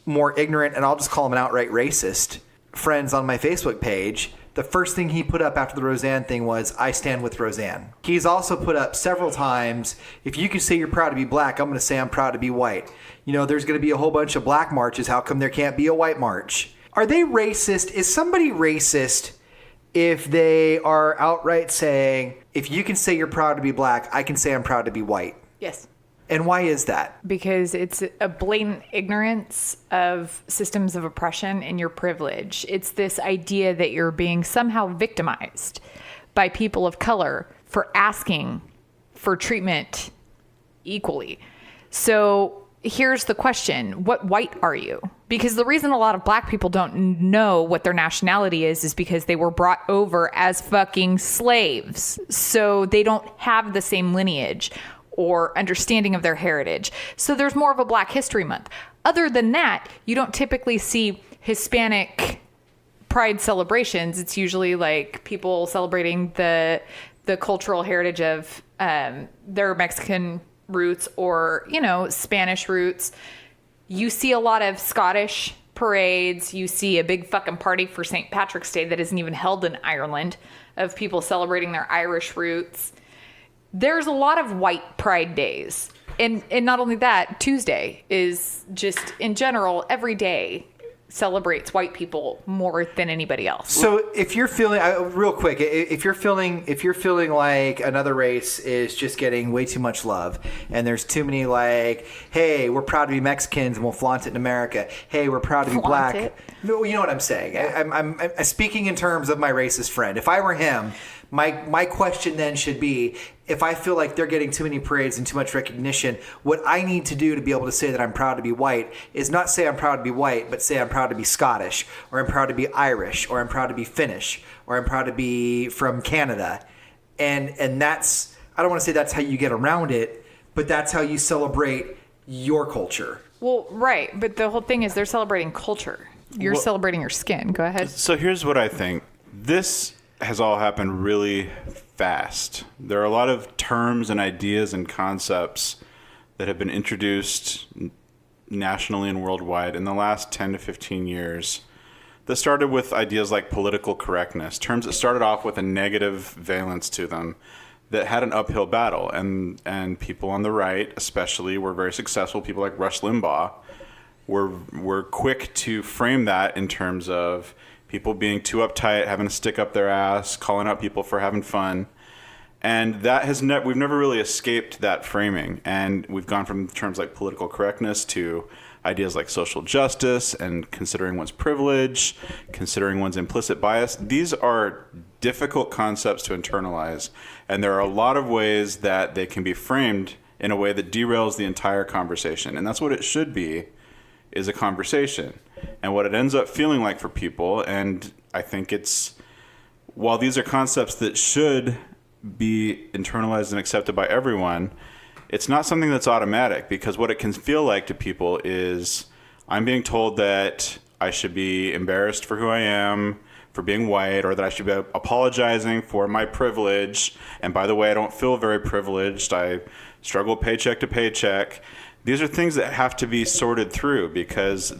[SPEAKER 4] more ignorant, and I'll just call him an outright racist, friends on my Facebook page the first thing he put up after the Roseanne thing was, I stand with Roseanne. He's also put up several times, if you can say you're proud to be black, I'm going to say I'm proud to be white. You know, there's going to be a whole bunch of black marches. How come there can't be a white march? Are they racist? Is somebody racist if they are outright saying, if you can say you're proud to be black, I can say I'm proud to be white?
[SPEAKER 5] Yes.
[SPEAKER 4] And why is that?
[SPEAKER 5] Because it's a blatant ignorance of systems of oppression and your privilege. It's this idea that you're being somehow victimized by people of color for asking for treatment equally. So here's the question. What white are you? Because the reason a lot of black people don't know what their nationality is because they were brought over as fucking slaves. So they don't have the same lineage or understanding of their heritage. So there's more of a Black History Month. Other than that, you don't typically see Hispanic pride celebrations. It's usually like people celebrating the cultural heritage of their Mexican roots or, you know, Spanish roots. You see a lot of Scottish parades. You see a big fucking party for St. Patrick's Day that isn't even held in Ireland of people celebrating their Irish roots. There's a lot of white pride days. And not only that, Tuesday is just, in general, every day celebrates white people more than anybody else.
[SPEAKER 4] So if you're feeling, real quick, if you're feeling like another race is just getting way too much love, and there's too many like, hey, we're proud to be Mexicans and we'll flaunt it in America. Hey, we're proud to be black. No, you know what I'm saying. I'm speaking in terms of my racist friend. If I were him, my question then should be, if I feel like they're getting too many parades and too much recognition, what I need to do to be able to say that I'm proud to be white is not say I'm proud to be white, but say I'm proud to be Scottish, or I'm proud to be Irish, or I'm proud to be Finnish, or I'm proud to be from Canada. And that's, I don't want to say that's how you get around it, but that's how you celebrate your culture.
[SPEAKER 5] Well, right. But the whole thing is they're celebrating culture. You're celebrating your skin. Go ahead.
[SPEAKER 6] So here's what I think. This has all happened really fast. There are a lot of terms and ideas and concepts that have been introduced nationally and worldwide in the last 10 to 15 years that started with ideas like political correctness, terms that started off with a negative valence to them that had an uphill battle. And people on the right especially were very successful. People like Rush Limbaugh were quick to frame that in terms of people being too uptight, having to stick up their ass, calling out people for having fun. And that has we've never really escaped that framing. And we've gone from terms like political correctness to ideas like social justice and considering one's privilege, considering one's implicit bias. These are difficult concepts to internalize. And there are a lot of ways that they can be framed in a way that derails the entire conversation. And that's what it should be, is a conversation. And what it ends up feeling like for people, and I think it's, while these are concepts that should be internalized and accepted by everyone, it's not something that's automatic, because what it can feel like to people is, I'm being told that I should be embarrassed for who I am, for being white, or that I should be apologizing for my privilege. And by the way, I don't feel very privileged. I struggle paycheck to paycheck. These are things that have to be sorted through, because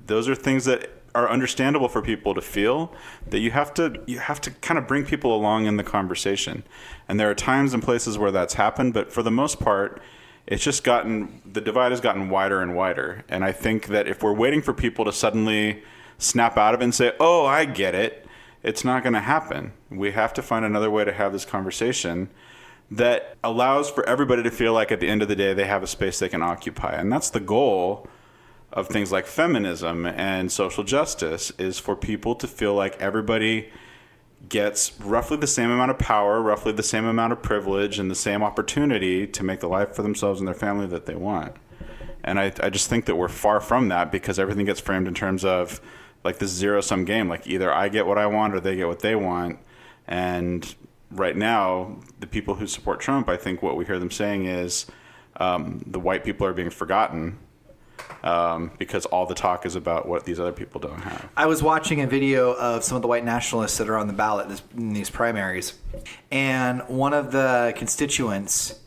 [SPEAKER 6] those are things that are understandable for people to feel, that you have to kind of bring people along in the conversation. And there are times and places where that's happened, but for the most part, it's just the divide has gotten wider and wider. And I think that if we're waiting for people to suddenly snap out of it and say, oh, I get it, it's not going to happen. We have to find another way to have this conversation that allows for everybody to feel like at the end of the day they have a space they can occupy. And that's the goal of things like feminism and social justice, is for people to feel like everybody gets roughly the same amount of power, roughly the same amount of privilege, and the same opportunity to make the life for themselves and their family that they want. And I just think that we're far from that, because everything gets framed in terms of like this zero-sum game, like either I get what I want or they get what they want. And right now, the people who support Trump, I think what we hear them saying is the white people are being forgotten, because all the talk is about what these other people don't have.
[SPEAKER 4] I was watching a video of some of the white nationalists that are on the ballot in these primaries, and one of the constituents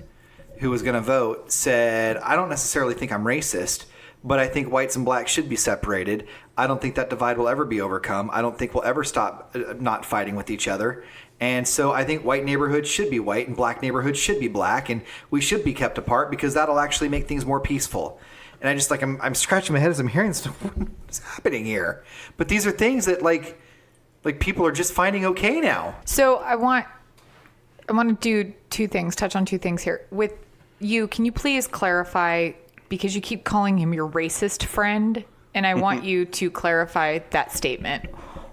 [SPEAKER 4] who was going to vote said, I don't necessarily think I'm racist, but I think whites and blacks should be separated. I don't think that divide will ever be overcome. I don't think we'll ever stop not fighting with each other. And so I think white neighborhoods should be white and black neighborhoods should be black, and we should be kept apart because that'll actually make things more peaceful. And I just I'm scratching my head as I'm hearing stuff. What's happening here? But these are things that like people are just finding okay now.
[SPEAKER 5] So I want to do two things, touch on two things here. With you, can you please clarify, because you keep calling him your racist friend, and I want you to clarify that statement.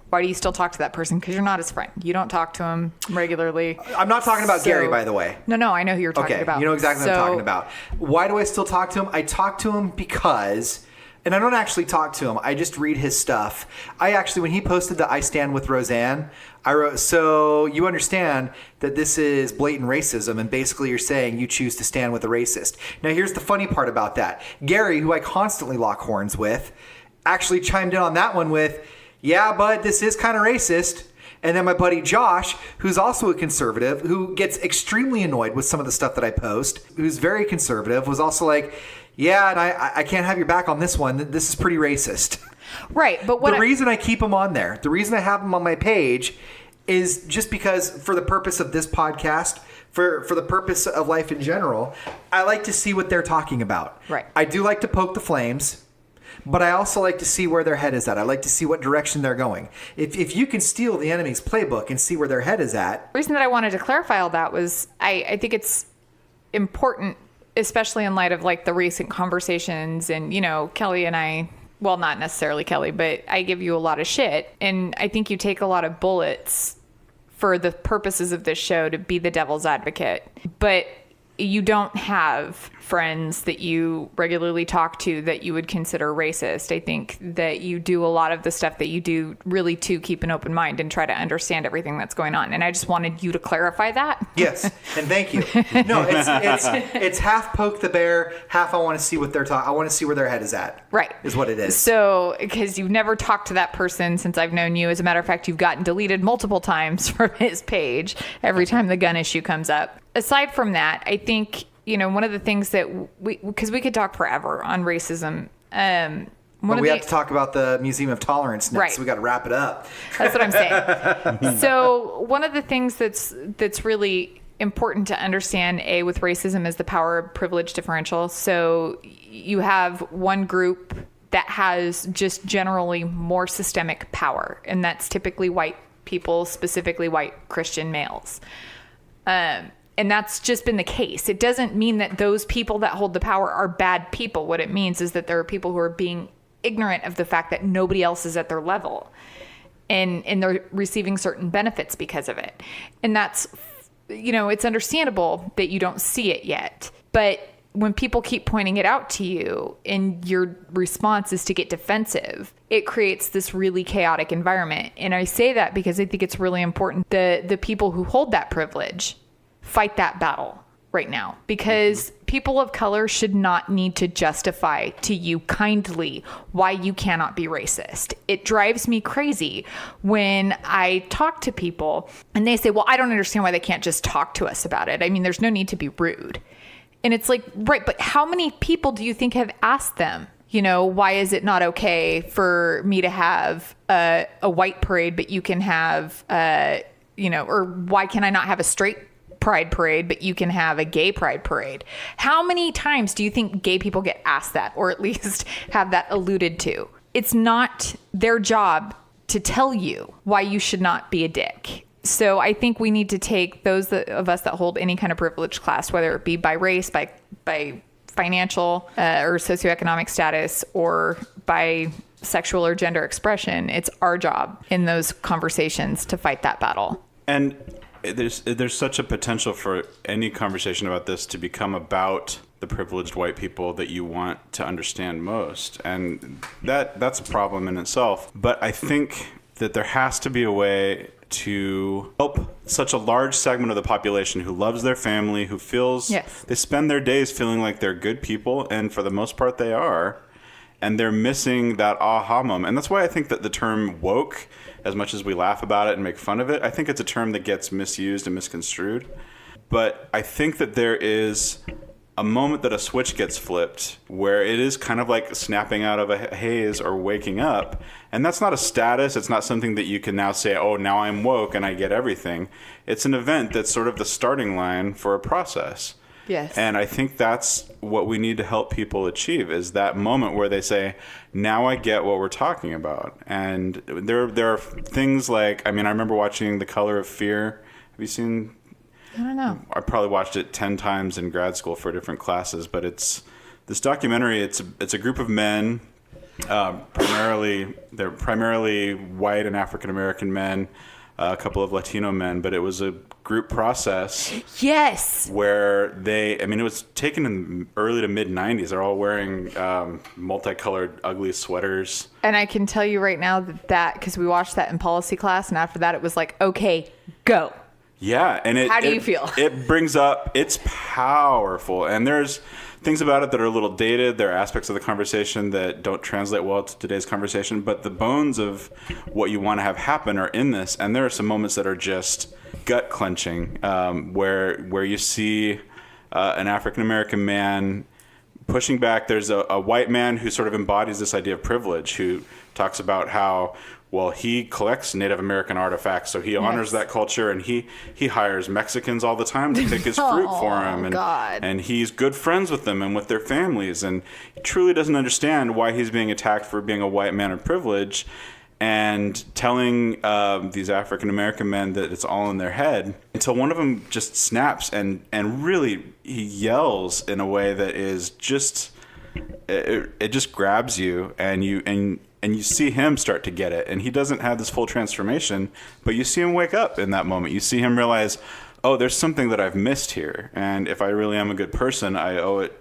[SPEAKER 5] Why do you still talk to that person? Because you're not his friend. You don't talk to him regularly.
[SPEAKER 4] I'm not talking about Gary, by the way.
[SPEAKER 5] No, I know who you're talking about.
[SPEAKER 4] You know exactly what I'm talking about. Why do I still talk to him? I talk to him because, and I don't actually talk to him. I just read his stuff. When he posted the I Stand With Roseanne, I wrote, so you understand that this is blatant racism, and basically you're saying you choose to stand with a racist. Now, here's the funny part about that. Gary, who I constantly lock horns with, actually chimed in on that one with, yeah, bud, this is kind of racist. And then my buddy Josh, who's also a conservative, who gets extremely annoyed with some of the stuff that I post, who's very conservative, was also like, yeah, and I can't have your back on this one. This is pretty racist.
[SPEAKER 5] Right, but
[SPEAKER 4] the reason I keep them on there, the reason I have them on my page is just because for the purpose of this podcast, for the purpose of life in general, I like to see what they're talking about.
[SPEAKER 5] Right.
[SPEAKER 4] I do like to poke the flames. But I also like to see where their head is at. I like to see what direction they're going. If you can steal the enemy's playbook and see where their head is at.
[SPEAKER 5] The reason that I wanted to clarify all that was I think it's important, especially in light of like the recent conversations and, Kelly and I, well, not necessarily Kelly, but I give you a lot of shit. And I think you take a lot of bullets for the purposes of this show to be the devil's advocate. But you don't have friends that you regularly talk to that you would consider racist. I think that you do a lot of the stuff that you do really to keep an open mind and try to understand everything that's going on. And I just wanted you to clarify that.
[SPEAKER 4] Yes, and thank you. No, it's half poke the bear, half I want to see what they're talking. I want to see where their head is at.
[SPEAKER 5] Right.
[SPEAKER 4] Is what it is.
[SPEAKER 5] So, because you've never talked to that person since I've known you. As a matter of fact, you've gotten deleted multiple times from his page every time the gun issue comes up. Aside from that, I think, one of the things that because we could talk forever on racism.
[SPEAKER 4] But we have to talk about the Museum of Tolerance next,
[SPEAKER 5] right.
[SPEAKER 4] So we got to wrap it up.
[SPEAKER 5] That's what I'm saying. So one of the things that's really important to understand, with racism, is the power privilege differential. So you have one group that has just generally more systemic power, and that's typically white people, specifically white Christian males. And that's just been the case. It doesn't mean that those people that hold the power are bad people. What it means is that there are people who are being ignorant of the fact that nobody else is at their level, and they're receiving certain benefits because of it. And that's, it's understandable that you don't see it yet. But when people keep pointing it out to you and your response is to get defensive, it creates this really chaotic environment. And I say that because I think it's really important that the people who hold that privilege fight that battle right now, because people of color should not need to justify to you kindly why you cannot be racist. It drives me crazy when I talk to people and they say, well, I don't understand why they can't just talk to us about it. I mean, there's no need to be rude. And it's like, right, but how many people do you think have asked them, why is it not okay for me to have a white parade, but you can have, or why can I not have a straight pride parade, but you can have a gay pride parade? How many times do you think gay people get asked that, or at least have that alluded to? It's not their job to tell you why you should not be a dick. So I think we need to take those of us that hold any kind of privileged class, whether it be by race, by financial or socioeconomic status, or by sexual or gender expression. It's our job in those conversations to fight that battle.
[SPEAKER 6] And there's such a potential for any conversation about this to become about the privileged white people that you want to understand most. And that's a problem in itself. But I think that there has to be a way to help such a large segment of the population who loves their family, who feels they spend their days feeling like they're good people, and for the most part they are, and they're missing that aha moment. And that's why I think that the term woke, as much as we laugh about it and make fun of it, I think it's a term that gets misused and misconstrued. But I think that there is a moment that a switch gets flipped where it is kind of like snapping out of a haze or waking up. And that's not a status. It's not something that you can now say, oh, now I'm woke and I get everything. It's an event that's sort of the starting line for a process.
[SPEAKER 5] Yes.
[SPEAKER 6] And I think that's what we need to help people achieve, is that moment where they say, now I get what we're talking about. And there are things like, I remember watching The Color of Fear. Have you seen?
[SPEAKER 5] I don't know.
[SPEAKER 6] I probably watched it 10 times in grad school for different classes, but it's this documentary. It's a group of men, they're primarily white and African American men, a couple of Latino men, but it was a group process.
[SPEAKER 5] Yes.
[SPEAKER 6] Where it was taken in early to mid 90s. They're all wearing multicolored, ugly sweaters.
[SPEAKER 5] And I can tell you right now that because we watched that in policy class, and after that it was like, okay, go.
[SPEAKER 6] Yeah, and
[SPEAKER 5] how do you feel?
[SPEAKER 6] It brings up, it's powerful, and there's things about it that are a little dated. There are aspects of the conversation that don't translate well to today's conversation, but the bones of what you want to have happen are in this, and there are some moments that are just gut clenching, where you see an African American man pushing back. There's a white man who sort of embodies this idea of privilege, who talks about how, well, he collects Native American artifacts, so he honors that culture, and he hires Mexicans all the time to pick his fruit for him, and he's good friends with them and with their families, and he truly doesn't understand why he's being attacked for being a white man of privilege, and telling these African American men that it's all in their head, until one of them just snaps and really he yells in a way that is just it just grabs you, and you see him start to get it, and he doesn't have this full transformation, but you see him wake up in that moment. You see him realize, oh, there's something that I've missed here, and if I really am a good person, I owe it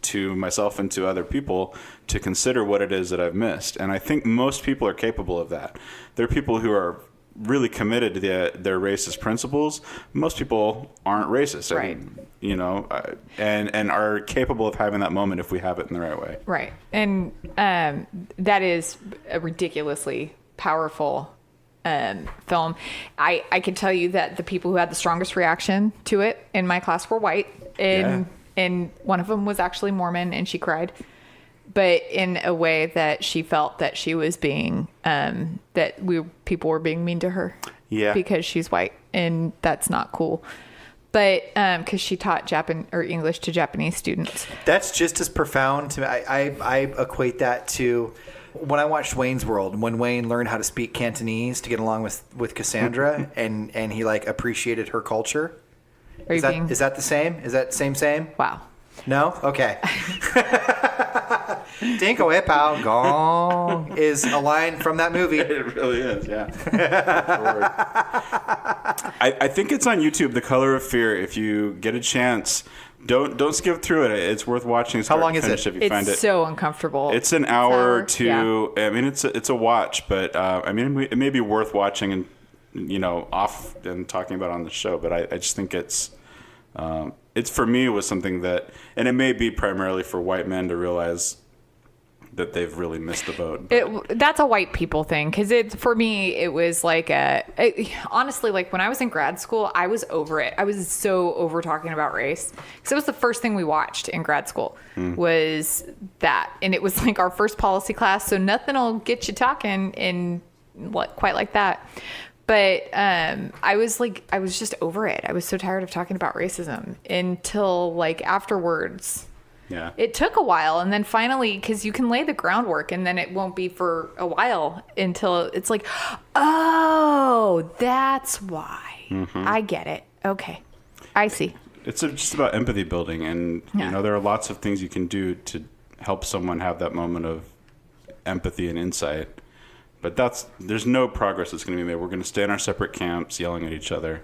[SPEAKER 6] to myself and to other people to consider what it is that I've missed. And I think most people are capable of that. There are people who are really committed to their racist principles. Most people aren't racist,
[SPEAKER 5] right?
[SPEAKER 6] And are capable of having that moment if we have it in the right way.
[SPEAKER 5] Right. And that is a ridiculously powerful film. I can tell you that the people who had the strongest reaction to it in my class were white, and one of them was actually Mormon, and she cried, but in a way that she felt that she was being people were being mean to her, because she's white, and that's not cool. But because she taught English to Japanese students. That's
[SPEAKER 4] just as profound to me. I equate that to when I watched Wayne's World, when Wayne learned how to speak Cantonese to get along with Cassandra, and he appreciated her culture. Is that the same? Is that same?
[SPEAKER 5] Wow.
[SPEAKER 4] No? Okay. Dinko e pao gong is a line from that movie.
[SPEAKER 6] It really is, yeah. I think it's on YouTube, The Color of Fear. If you get a chance, don't skip through it. It's worth watching.
[SPEAKER 4] How long is it?
[SPEAKER 6] If you find it.
[SPEAKER 5] It's so uncomfortable.
[SPEAKER 6] It's an hour or two. Yeah. It's a watch, but it may be worth watching and off and talking about on the show. But I just think it's for me, it was something that, and it may be primarily for white men to realize that they've really missed the boat.
[SPEAKER 5] That's a white people thing, because for me, it was honestly, when I was in grad school, I was over it. I was so over talking about race, because it was the first thing we watched in grad school was that, and it was our first policy class, so nothing will get you talking in quite like that. But I was just over it. I was so tired of talking about racism until afterwards.
[SPEAKER 6] Yeah.
[SPEAKER 5] It took a while, and then finally, because you can lay the groundwork, and then it won't be for a while until it's oh, that's why. Mm-hmm. I get it. Okay, I see.
[SPEAKER 6] It's just about empathy building, and there are lots of things you can do to help someone have that moment of empathy and insight. But there's no progress that's going to be made. We're going to stay in our separate camps yelling at each other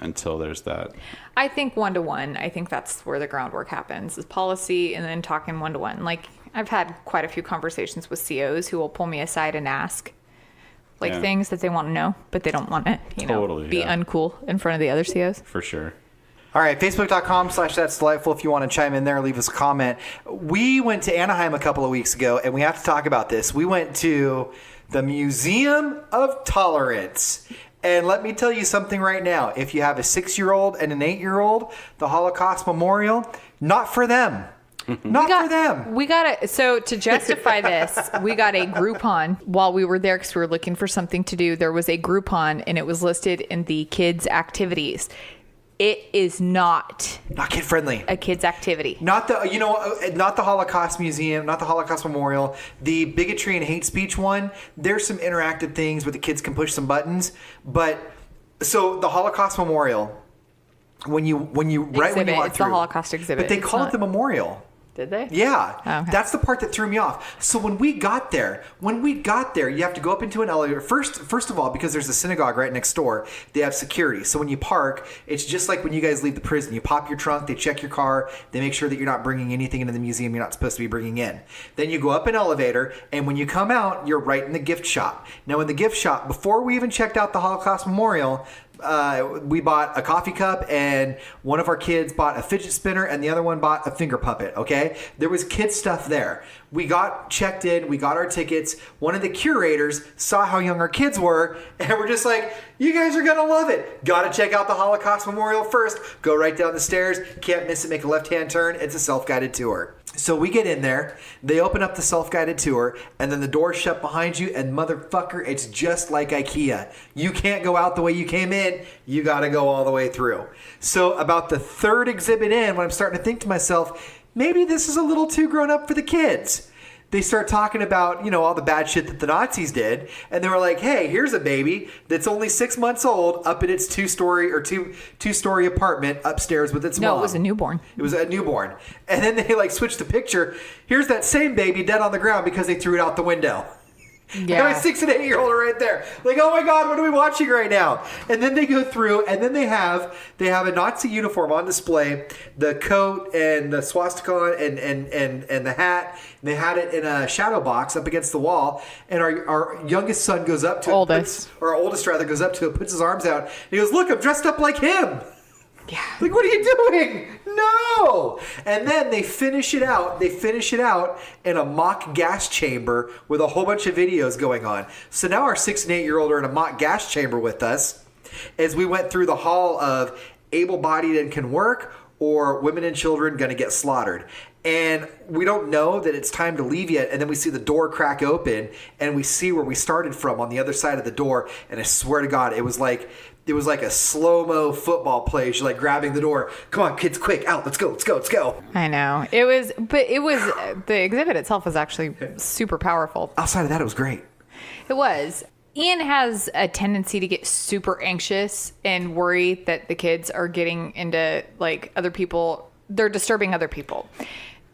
[SPEAKER 6] until there's that.
[SPEAKER 5] I think one-to-one. I think that's where the groundwork happens, is policy and then talking one-to-one. I've had quite a few conversations with COs who will pull me aside and ask things that they want to know, but they don't want to be uncool in front of the other COs.
[SPEAKER 6] For sure.
[SPEAKER 4] All right, Facebook.com/That's Delightful if you want to chime in there, leave us a comment. We went to Anaheim a couple of weeks ago, and we have to talk about this. We went to the Museum of Tolerance, And let me tell you something right now. If you have a 6-year-old and an 8-year-old, the Holocaust Memorial, not for them. Not for them.
[SPEAKER 5] We got so to justify this, we got a Groupon while we were there because we were looking for something to do. There was a Groupon and it was listed in the kids' activities. It is not
[SPEAKER 4] kid friendly.
[SPEAKER 5] A kids activity.
[SPEAKER 4] Not the Holocaust Museum, not the Holocaust Memorial. The bigotry and hate speech one, there's some interactive things where the kids can push some buttons. But so the Holocaust Memorial, when you walk
[SPEAKER 5] It's
[SPEAKER 4] through,
[SPEAKER 5] the Holocaust exhibit.
[SPEAKER 4] but they call it the memorial.
[SPEAKER 5] Did they?
[SPEAKER 4] Yeah.
[SPEAKER 5] Oh, okay.
[SPEAKER 4] That's the part that threw me off. So when we got there, you have to go up into an elevator. First of all, because there's a synagogue right next door, they have security. So when you park, it's just like when you guys leave the prison. You pop your trunk, they check your car, they make sure that you're not bringing anything into the museum you're not supposed to be bringing in. Then you go up an elevator, and when you come out, you're right in the gift shop. Now in the gift shop, before we even checked out the Holocaust Memorial, we bought a coffee cup, and one of our kids bought a fidget spinner, and the other one bought a finger puppet. Okay, there was kid stuff there. We got checked in, we got our tickets. One of the curators saw how young our kids were, and we're just like, you guys are gonna love it. Gotta check out the Holocaust Memorial first. Go right down the stairs, can't miss it, make a left-hand turn. It's a self-guided tour. So we get in there, they open up the self-guided tour, and then the doors shut behind you, and motherfucker, it's just like IKEA. You can't go out the way you came in, you gotta go all the way through. So about the third exhibit in, when I'm starting to think to myself, maybe this is a little too grown up for the kids. They start talking about, all the bad shit that the Nazis did. And they were like, hey, here's a baby that's only 6 months old up in its two-story apartment upstairs with its mom.
[SPEAKER 5] No, it was a newborn.
[SPEAKER 4] It was a newborn. And then they switched the picture. Here's that same baby dead on the ground because they threw it out the window.
[SPEAKER 5] Yeah.
[SPEAKER 4] And my 6 and 8-year-old are right there. Like, oh my God, what are we watching right now? And then they go through, and then they have a Nazi uniform on display, the coat and the swastika and the hat. And they had it in a shadow box up against the wall. And our youngest son goes up to our oldest rather goes up to it, puts his arms out. And he goes, look, I'm dressed up like him.
[SPEAKER 5] Yeah.
[SPEAKER 4] Like, what are you doing? No! And then they finish it out. They finish it out in a mock gas chamber with a whole bunch of videos going on. So now our 6 and 8-year-old are in a mock gas chamber with us as we went through the hall of able-bodied and can work, or women and children going to get slaughtered. And we don't know that it's time to leave yet. And then we see the door crack open and we see where we started from on the other side of the door. And I swear to God, it was like a slow-mo football play. She's like grabbing the door. Come on, kids, quick, out. Let's go.
[SPEAKER 5] I know. The exhibit itself was actually super powerful.
[SPEAKER 4] Outside of that, it was great.
[SPEAKER 5] It was. Ian has a tendency to get super anxious and worry that the kids are getting into other people. They're disturbing other people.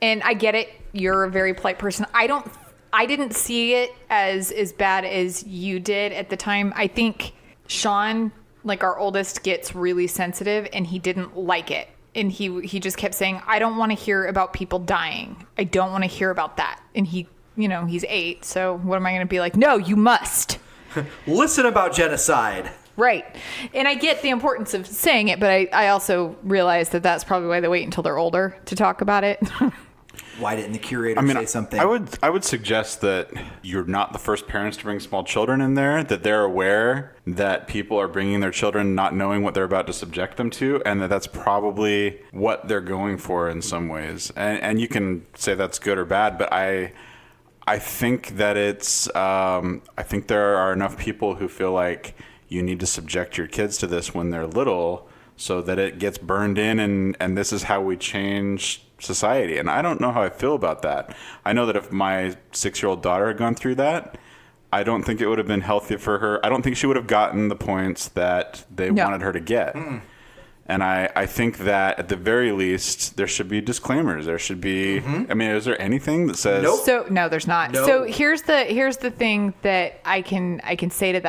[SPEAKER 5] And I get it. You're a very polite person. I didn't see it as bad as you did at the time. I think Sean, our oldest, gets really sensitive and he didn't like it. And he just kept saying, I don't want to hear about people dying. I don't want to hear about that. And he's 8. So what am I going to be like? No, you must.
[SPEAKER 4] Listen about genocide.
[SPEAKER 5] Right. And I get the importance of saying it, but I also realize that that's probably why they wait until they're older to talk about it.
[SPEAKER 4] Why didn't the curator say something?
[SPEAKER 6] I would suggest that you're not the first parents to bring small children in there, that they're aware that people are bringing their children not knowing what they're about to subject them to, and that's probably what they're going for in some ways. And you can say that's good or bad, but I think that I think there are enough people who feel like you need to subject your kids to this when they're little so that it gets burned in and this is how we change society. And I don't know how I feel about that. I know that if my 6-year-old daughter had gone through that, I don't think it would have been healthy for her. I don't think she would have gotten the points that they wanted her to get. And I think that at the very least, there should be disclaimers. There should be, is there anything that says...
[SPEAKER 4] Nope.
[SPEAKER 5] So, no, there's not.
[SPEAKER 4] Nope.
[SPEAKER 5] So here's the thing that I can say to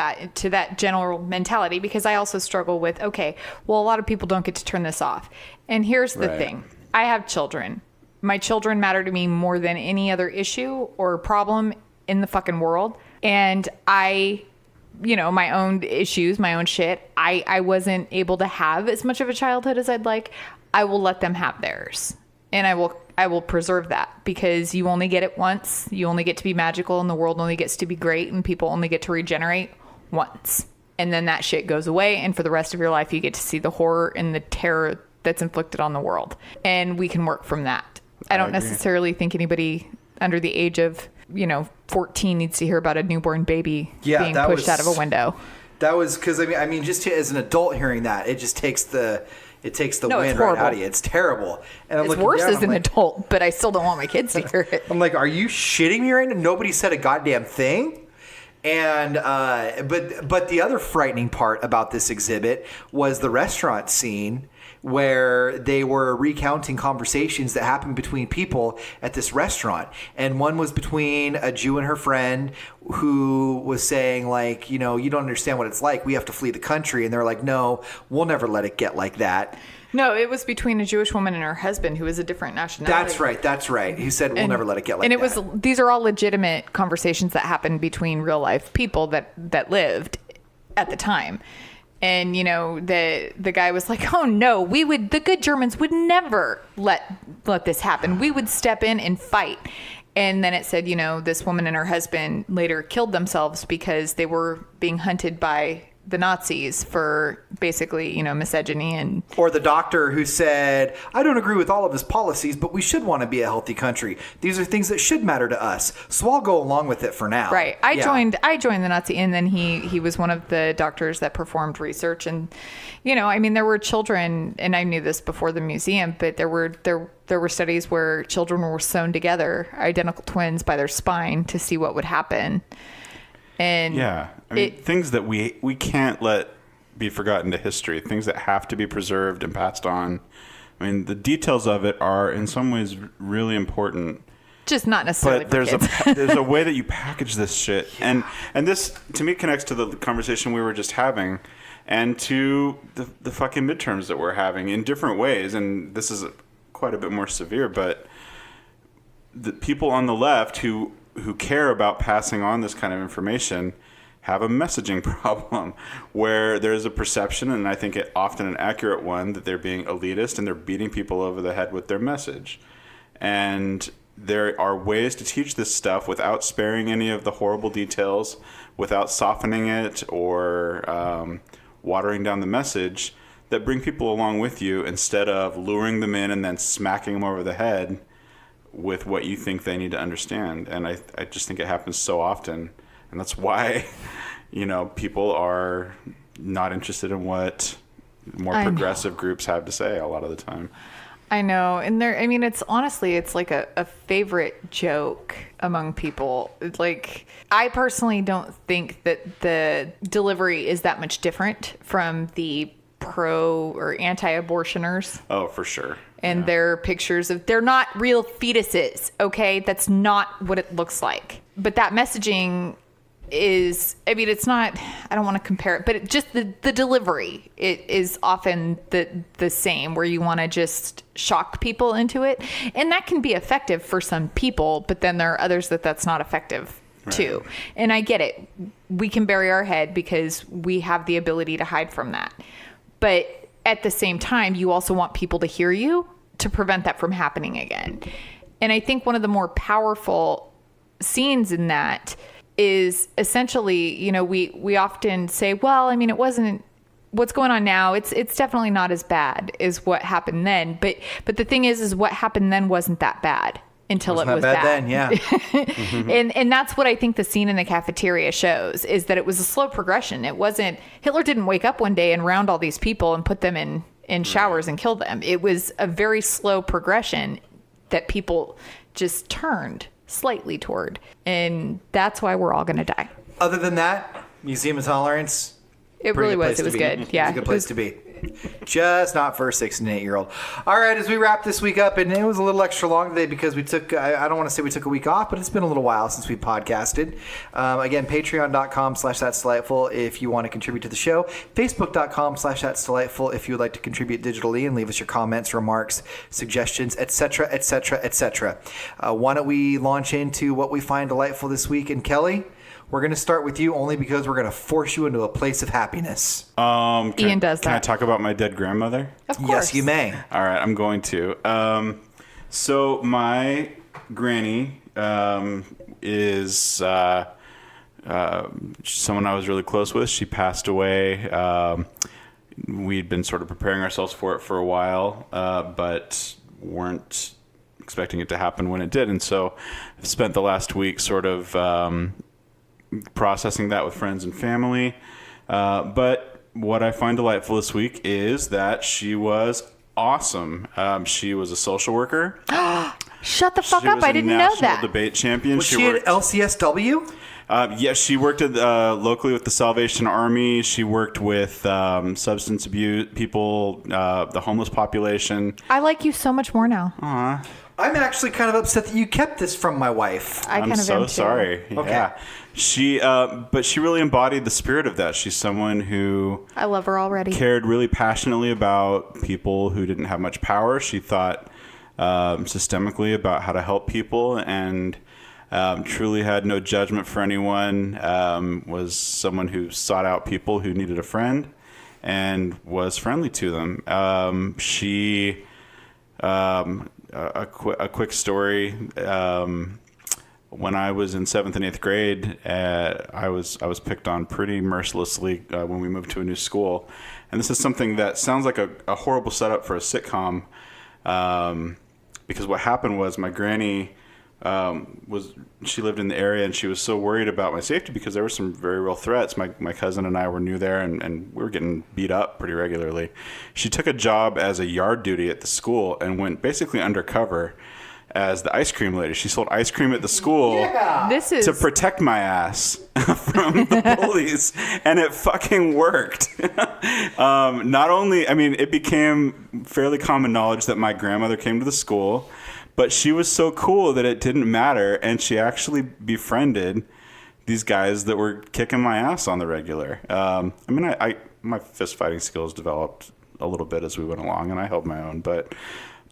[SPEAKER 5] that general mentality, because I also struggle with, okay, well, a lot of people don't get to turn this off. And here's the thing. I have children. My children matter to me more than any other issue or problem in the fucking world. And my own issues, my own shit, I wasn't able to have as much of a childhood as I'd like. I will let them have theirs. And I will preserve that, because you only get it once. You only get to be magical, and the world only gets to be great, and people only get to regenerate once. and then that shit goes away, and for the rest of your life you get to see the horror and the terror that's inflicted on the world, and we can work from that. I don't necessarily think anybody under the age of 14 needs to hear about a newborn baby being pushed out of a window.
[SPEAKER 4] That was because I mean just as an adult hearing that, it just takes the wind right out of you. It's terrible. And I'm
[SPEAKER 5] it's worse as an adult, but I still don't want my kids to hear it.
[SPEAKER 4] I'm like, are you shitting me right now? Nobody said a goddamn thing. And but the other frightening part about this exhibit was the restaurant scene where they were recounting conversations that happened between people at this restaurant. And one was between a Jew and her friend who was saying, like, you don't understand what it's like. We have to flee the country. And they're like, no, we'll never let it get like that.
[SPEAKER 5] No, it was between a Jewish woman and her husband, who is a different nationality.
[SPEAKER 4] That's right. He said, we'll never let it get like that.
[SPEAKER 5] And these are all legitimate conversations that happened between real life people that lived at the time. And, the guy was like, oh no, the good Germans would never let this happen. We would step in and fight. And then it said, this woman and her husband later killed themselves because they were being hunted by the Nazis for basically, misogyny
[SPEAKER 4] or the doctor who said, I don't agree with all of his policies, but we should want to be a healthy country. These are things that should matter to us. So I'll go along with it for now.
[SPEAKER 5] Right. I joined the Nazi, and then he was one of the doctors that performed research. And, there were children, and I knew this before the museum, but there were studies where children were sewn together, identical twins, by their spine to see what would happen. And
[SPEAKER 6] yeah, I mean, things that we can't let be forgotten to history, things that have to be preserved and passed on. I mean, the details of it are in some ways really important.
[SPEAKER 5] Just not necessarily.
[SPEAKER 6] But there's a way that you package this shit, and this to me connects to the conversation we were just having, and to the fucking midterms that we're having in different ways. And this is quite a bit more severe, but the people on the left who care about passing on this kind of information have a messaging problem where there's a perception, and I think often an accurate one, that they're being elitist and they're beating people over the head with their message. And there are ways to teach this stuff without sparing any of the horrible details, without softening it or watering down the message, that bring people along with you instead of luring them in and then smacking them over the head with what you think they need to understand. And I just think it happens so often. And that's why, people are not interested in what more progressive groups have to say a lot of the time.
[SPEAKER 5] I know. And it's like a favorite joke among people. Like, I personally don't think that the delivery is that much different from the pro or anti-abortioners.
[SPEAKER 6] Oh, for sure.
[SPEAKER 5] And their pictures they're not real fetuses, okay? That's not what it looks like. But that messaging is, it's not, I don't want to compare it, but just the delivery, it is often the same, where you want to just shock people into it. And that can be effective for some people, but then there are others that's not effective too. Right. And I get it. We can bury our head because we have the ability to hide from that. But at the same time, you also want people to hear you to prevent that from happening again. And I think one of the more powerful scenes in that is essentially, we often say, well, it wasn't what's going on now. It's definitely not as bad as what happened then. But the thing is what happened then wasn't that bad until it was bad.
[SPEAKER 4] Then, yeah.
[SPEAKER 5] And that's what I think the scene in the cafeteria shows, is that it was a slow progression. It wasn't, Hitler didn't wake up one day and round all these people and put them in showers and kill them. It was a very slow progression that people just turned slightly toward. And that's why we're all going to die.
[SPEAKER 4] Other than that, Museum of Tolerance.
[SPEAKER 5] It really was. It was good. Yeah.
[SPEAKER 4] It was a good place to be. Just not for a 6 and 8 year old. All right, as we wrap this week up, and it was a little extra long today because we took, I don't want to say we took a week off, but it's been a little while since we podcasted. Again, patreon.com/that's delightful if you want to contribute to the show. Facebook.com/that's delightful if you would like to contribute digitally and leave us your comments, remarks, suggestions, etc., etc., etc. Why don't we launch into what we find delightful this week? And Kelly, we're going to start with you only because we're going to force you into a place of happiness.
[SPEAKER 5] Ian does that.
[SPEAKER 6] Can I talk about my dead grandmother?
[SPEAKER 5] Of course.
[SPEAKER 4] Yes, you may.
[SPEAKER 6] All right, I'm going to. So my granny is someone I was really close with. She passed away. We'd been sort of preparing ourselves for it for a while, but weren't expecting it to happen when it did. And so I've spent the last week sort of processing that with friends and family. But what I find delightful this week is that she was awesome. She was a social worker.
[SPEAKER 5] Shut the fuck
[SPEAKER 6] She
[SPEAKER 5] up.
[SPEAKER 6] was
[SPEAKER 5] I
[SPEAKER 6] a
[SPEAKER 5] didn't know
[SPEAKER 6] national
[SPEAKER 5] that.
[SPEAKER 6] debate champion.
[SPEAKER 4] Was she at LCSW?
[SPEAKER 6] Yes, she worked locally with the Salvation Army. She worked with substance abuse people, the homeless population.
[SPEAKER 5] I like you so much more now.
[SPEAKER 4] I'm actually kind of upset that you kept this from my wife.
[SPEAKER 5] I
[SPEAKER 6] I'm
[SPEAKER 5] kind of
[SPEAKER 6] so
[SPEAKER 5] am too.
[SPEAKER 6] sorry.
[SPEAKER 4] Okay.
[SPEAKER 6] Yeah. But she really embodied the spirit of that. She's someone who
[SPEAKER 5] I love her already.
[SPEAKER 6] cared really passionately about people who didn't have much power. She thought systemically about how to help people and truly had no judgment for anyone, was someone who sought out people who needed a friend and was friendly to them. A quick story. When I was in 7th and 8th grade, I was picked on pretty mercilessly when we moved to a new school. And this is something that sounds like a horrible setup for a sitcom, because what happened was my granny she lived in the area, and she was so worried about my safety because there were some very real threats. My cousin and I were new there, and we were getting beat up pretty regularly. She took a job as a yard duty at the school and went basically undercover as the ice cream lady. She sold ice cream at the school
[SPEAKER 5] This is
[SPEAKER 6] to protect my ass from the bullies, and it fucking worked. Not only, I mean, it became fairly common knowledge that my grandmother came to the school, but she was so cool that it didn't matter, and she actually befriended these guys that were kicking my ass on the regular. I mean, my fist fighting skills developed a little bit as we went along, and I held my own, but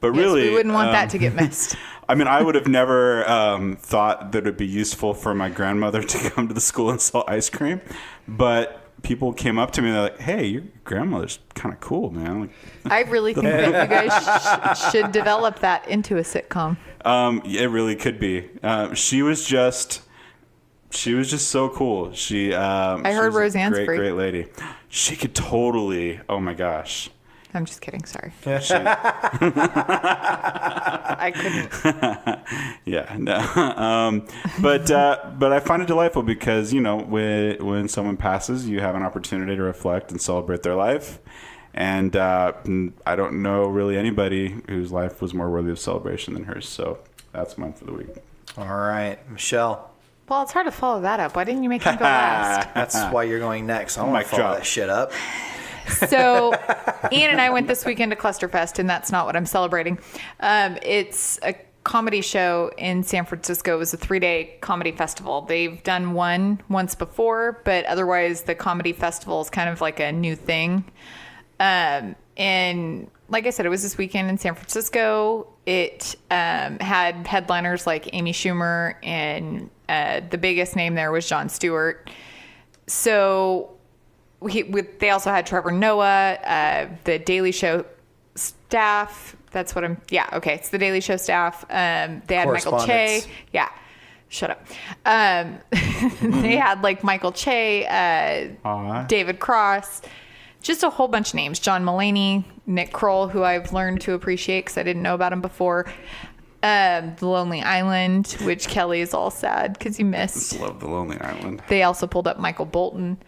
[SPEAKER 6] really,
[SPEAKER 5] we wouldn't want that to get missed.
[SPEAKER 6] I mean, I would have never thought that it would be useful for my grandmother to come to the school and sell ice cream, but people came up to me and they're like, "Hey, your grandmother's kind of cool, man." Like,
[SPEAKER 5] I really think that you guys should develop that into a sitcom.
[SPEAKER 6] it really could be. She was just so cool. She
[SPEAKER 5] I heard
[SPEAKER 6] was a
[SPEAKER 5] Roseanne's
[SPEAKER 6] great,
[SPEAKER 5] free.
[SPEAKER 6] great lady. She could totally. Oh my gosh.
[SPEAKER 5] I'm just kidding. Sorry.
[SPEAKER 6] She,
[SPEAKER 5] I couldn't.
[SPEAKER 6] yeah, no. But I find it delightful because, you know, when someone passes, you have an opportunity to reflect and celebrate their life. And I don't know really anybody whose life was more worthy of celebration than hers. So that's mine for the week.
[SPEAKER 4] All right, Michelle.
[SPEAKER 5] Well, it's hard to follow that up. Why didn't you make him go last?
[SPEAKER 4] That's why you're going next. I want
[SPEAKER 6] Mic
[SPEAKER 4] to follow
[SPEAKER 6] drop.
[SPEAKER 4] that shit up.
[SPEAKER 5] So Ian and I went this weekend to Clusterfest, and that's not what I'm celebrating. It's a comedy show in San Francisco. It was a 3-day comedy festival. They've done one once before, but otherwise the comedy festival is kind of like a new thing. And like I said, it was this weekend in San Francisco. It had headliners like Amy Schumer, and the biggest name there was Jon Stewart. So they also had Trevor Noah, the Daily Show staff. That's what it's the Daily Show staff. They had Michael Che. Yeah. Shut up. They had like Michael Che, David Cross, just a whole bunch of names. John Mulaney, Nick Kroll, who I've learned to appreciate because I didn't know about him before. The Lonely Island, which Kelly is all sad because he missed.
[SPEAKER 6] Love the Lonely Island.
[SPEAKER 5] They also pulled up Michael Bolton.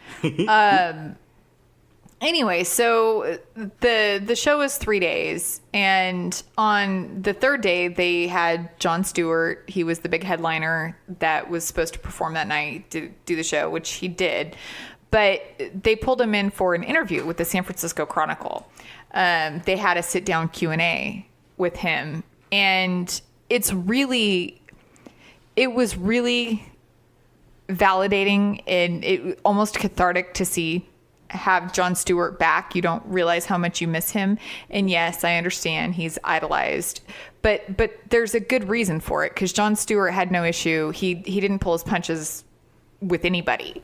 [SPEAKER 5] Anyway, so the show is 3 days, and on the third day they had Jon Stewart. He was the big headliner that was supposed to perform that night to do the show, which he did. But they pulled him in for an interview with the San Francisco Chronicle. They had a sit-down Q&A with him, and it was really validating and it almost cathartic to have Jon Stewart back. You don't realize how much you miss him. And yes, I understand he's idolized, but there's a good reason for it, because Jon Stewart had no issue. He didn't pull his punches with anybody.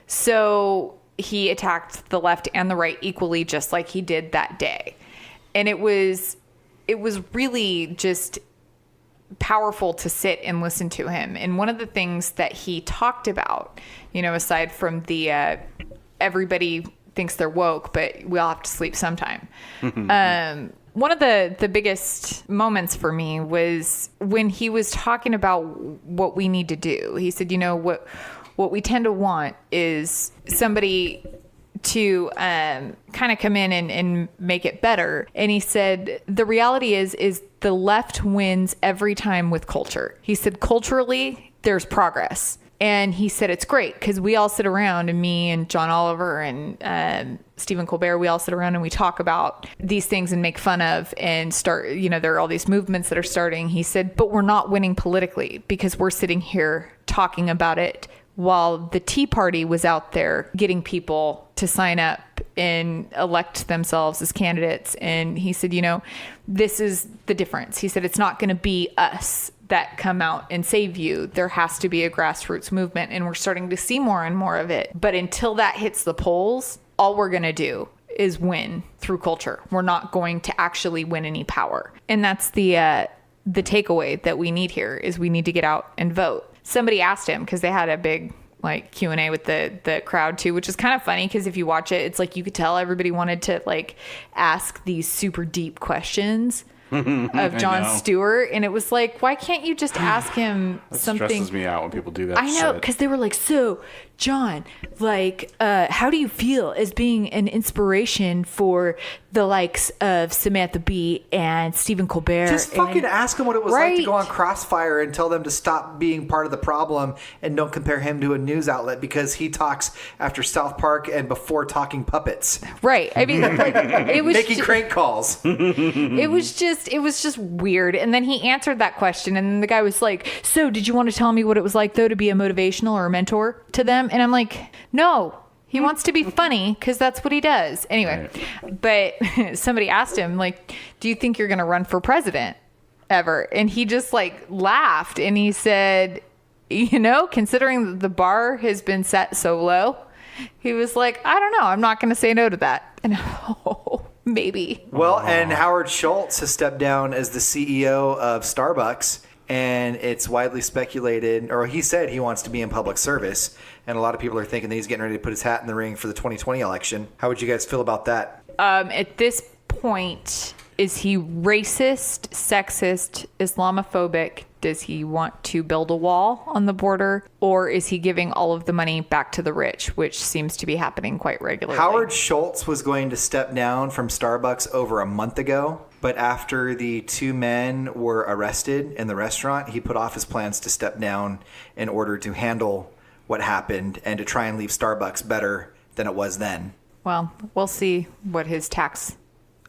[SPEAKER 5] So he attacked the left and the right equally, just like he did that day. And it was really just powerful to sit and listen to him. And one of the things that he talked about, aside from the everybody thinks they're woke, but we all have to sleep sometime. One of the biggest moments for me was when he was talking about what we need to do. He said, what we tend to want is somebody to kind of come in and make it better. And he said, the reality is the left wins every time with culture. He said, culturally, there's progress. And he said, it's great because we all sit around, and me and John Oliver and Stephen Colbert, we all sit around and we talk about these things and make fun of and start, there are all these movements that are starting. He said, but we're not winning politically because we're sitting here talking about it while the Tea Party was out there getting people to sign up and elect themselves as candidates. And he said, this is the difference. He said, it's not going to be us that come out and save you. There has to be a grassroots movement, and we're starting to see more and more of it. But until that hits the polls, all we're going to do is win through culture. We're not going to actually win any power. And that's the takeaway that we need here is we need to get out and vote. Somebody asked him, because they had a big Q&A with the crowd too, which is kind of funny because if you watch it, it's like you could tell everybody wanted to ask these super deep questions of Jon Stewart, and it was like, why can't you just ask him something? That
[SPEAKER 6] stresses me out when people do that.
[SPEAKER 5] I know, because they were like, so John, how do you feel as being an inspiration for the likes of Samantha Bee and Stephen Colbert?
[SPEAKER 4] Just fucking ask him what it was like to go on Crossfire and tell them to stop being part of the problem and don't compare him to a news outlet because he talks after South Park and before talking puppets.
[SPEAKER 5] Right. I mean, it was
[SPEAKER 4] making crank calls.
[SPEAKER 5] It was just weird. And then he answered that question, and then the guy was like, so did you want to tell me what it was like though to be a motivational or a mentor to them? And I'm like, no. He wants to be funny because that's what he does. Anyway, but somebody asked him, do you think you're going to run for president ever? And he just laughed, and he said, considering the bar has been set so low, he was like, I don't know. I'm not going to say no to that. And maybe.
[SPEAKER 4] Well, and Howard Schultz has stepped down as the CEO of Starbucks. And it's widely speculated, or he said he wants to be in public service. And a lot of people are thinking that he's getting ready to put his hat in the ring for the 2020 election. How would you guys feel about that?
[SPEAKER 5] At this point, is he racist, sexist, Islamophobic? Does he want to build a wall on the border? Or is he giving all of the money back to the rich, which seems to be happening quite regularly?
[SPEAKER 4] Howard Schultz was going to step down from Starbucks over a month ago. But after the two men were arrested in the restaurant, he put off his plans to step down in order to handle what happened and to try and leave Starbucks better than it was then.
[SPEAKER 5] Well, we'll see what his tax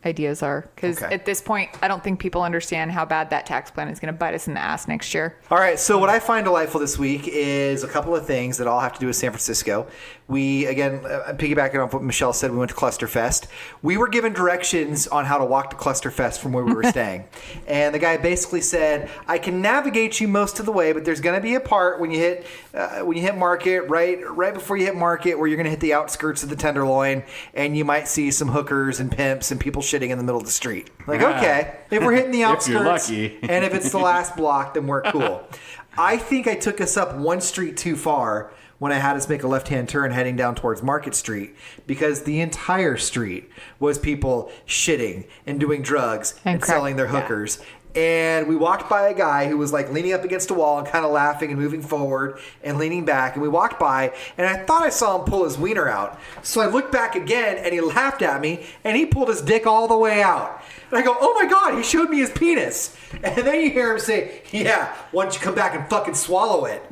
[SPEAKER 5] ideas are, because at this point I don't think people understand how bad that tax plan is going to bite us in the ass next year.
[SPEAKER 4] All right, so what I find delightful this week is a couple of things that all have to do with San Francisco. We, again, piggybacking off what Michelle said, we went to Clusterfest. We were given directions on how to walk to Clusterfest from where we were staying. And the guy basically said, I can navigate you most of the way, but there's going to be a part when you hit Market, right before you hit Market, where you're going to hit the outskirts of the Tenderloin, and you might see some hookers and pimps and people shitting in the middle of the street. Okay, if we're hitting the outskirts,
[SPEAKER 6] if you're lucky.
[SPEAKER 4] and if it's the last block, then we're cool. I think I took us up one street too far when I had us make a left-hand turn heading down towards Market Street, because the entire street was people shitting and doing drugs and selling their hookers. And we walked by a guy who was leaning up against a wall and kind of laughing and moving forward and leaning back. And we walked by, and I thought I saw him pull his wiener out. So I looked back again, and he laughed at me, and he pulled his dick all the way out. And I go, oh my God, he showed me his penis. And then you hear him say, yeah, why don't you come back and fucking swallow it?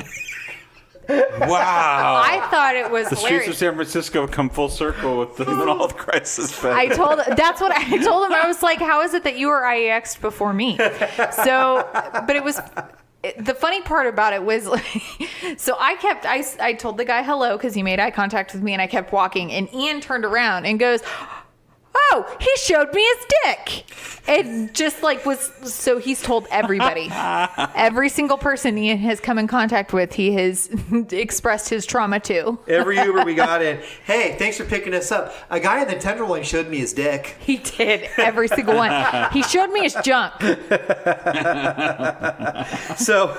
[SPEAKER 6] Wow.
[SPEAKER 5] I thought it was
[SPEAKER 6] the
[SPEAKER 5] hilarious.
[SPEAKER 6] streets of San Francisco have come full circle with the mental health crisis.
[SPEAKER 5] That's what I told him. I was like, how is it that you were IEX'd before me? So, but it was, the funny part about it was, so I told the guy hello because he made eye contact with me, and I kept walking, and Ian turned around and goes, no, he showed me his dick. It just like was, so he's told everybody. Every single person Ian has come in contact with, he has expressed his trauma to.
[SPEAKER 4] Every Uber we got in, hey, thanks for picking us up. A guy in the Tenderloin showed me his dick.
[SPEAKER 5] He did, every single one. He showed me his junk.
[SPEAKER 4] So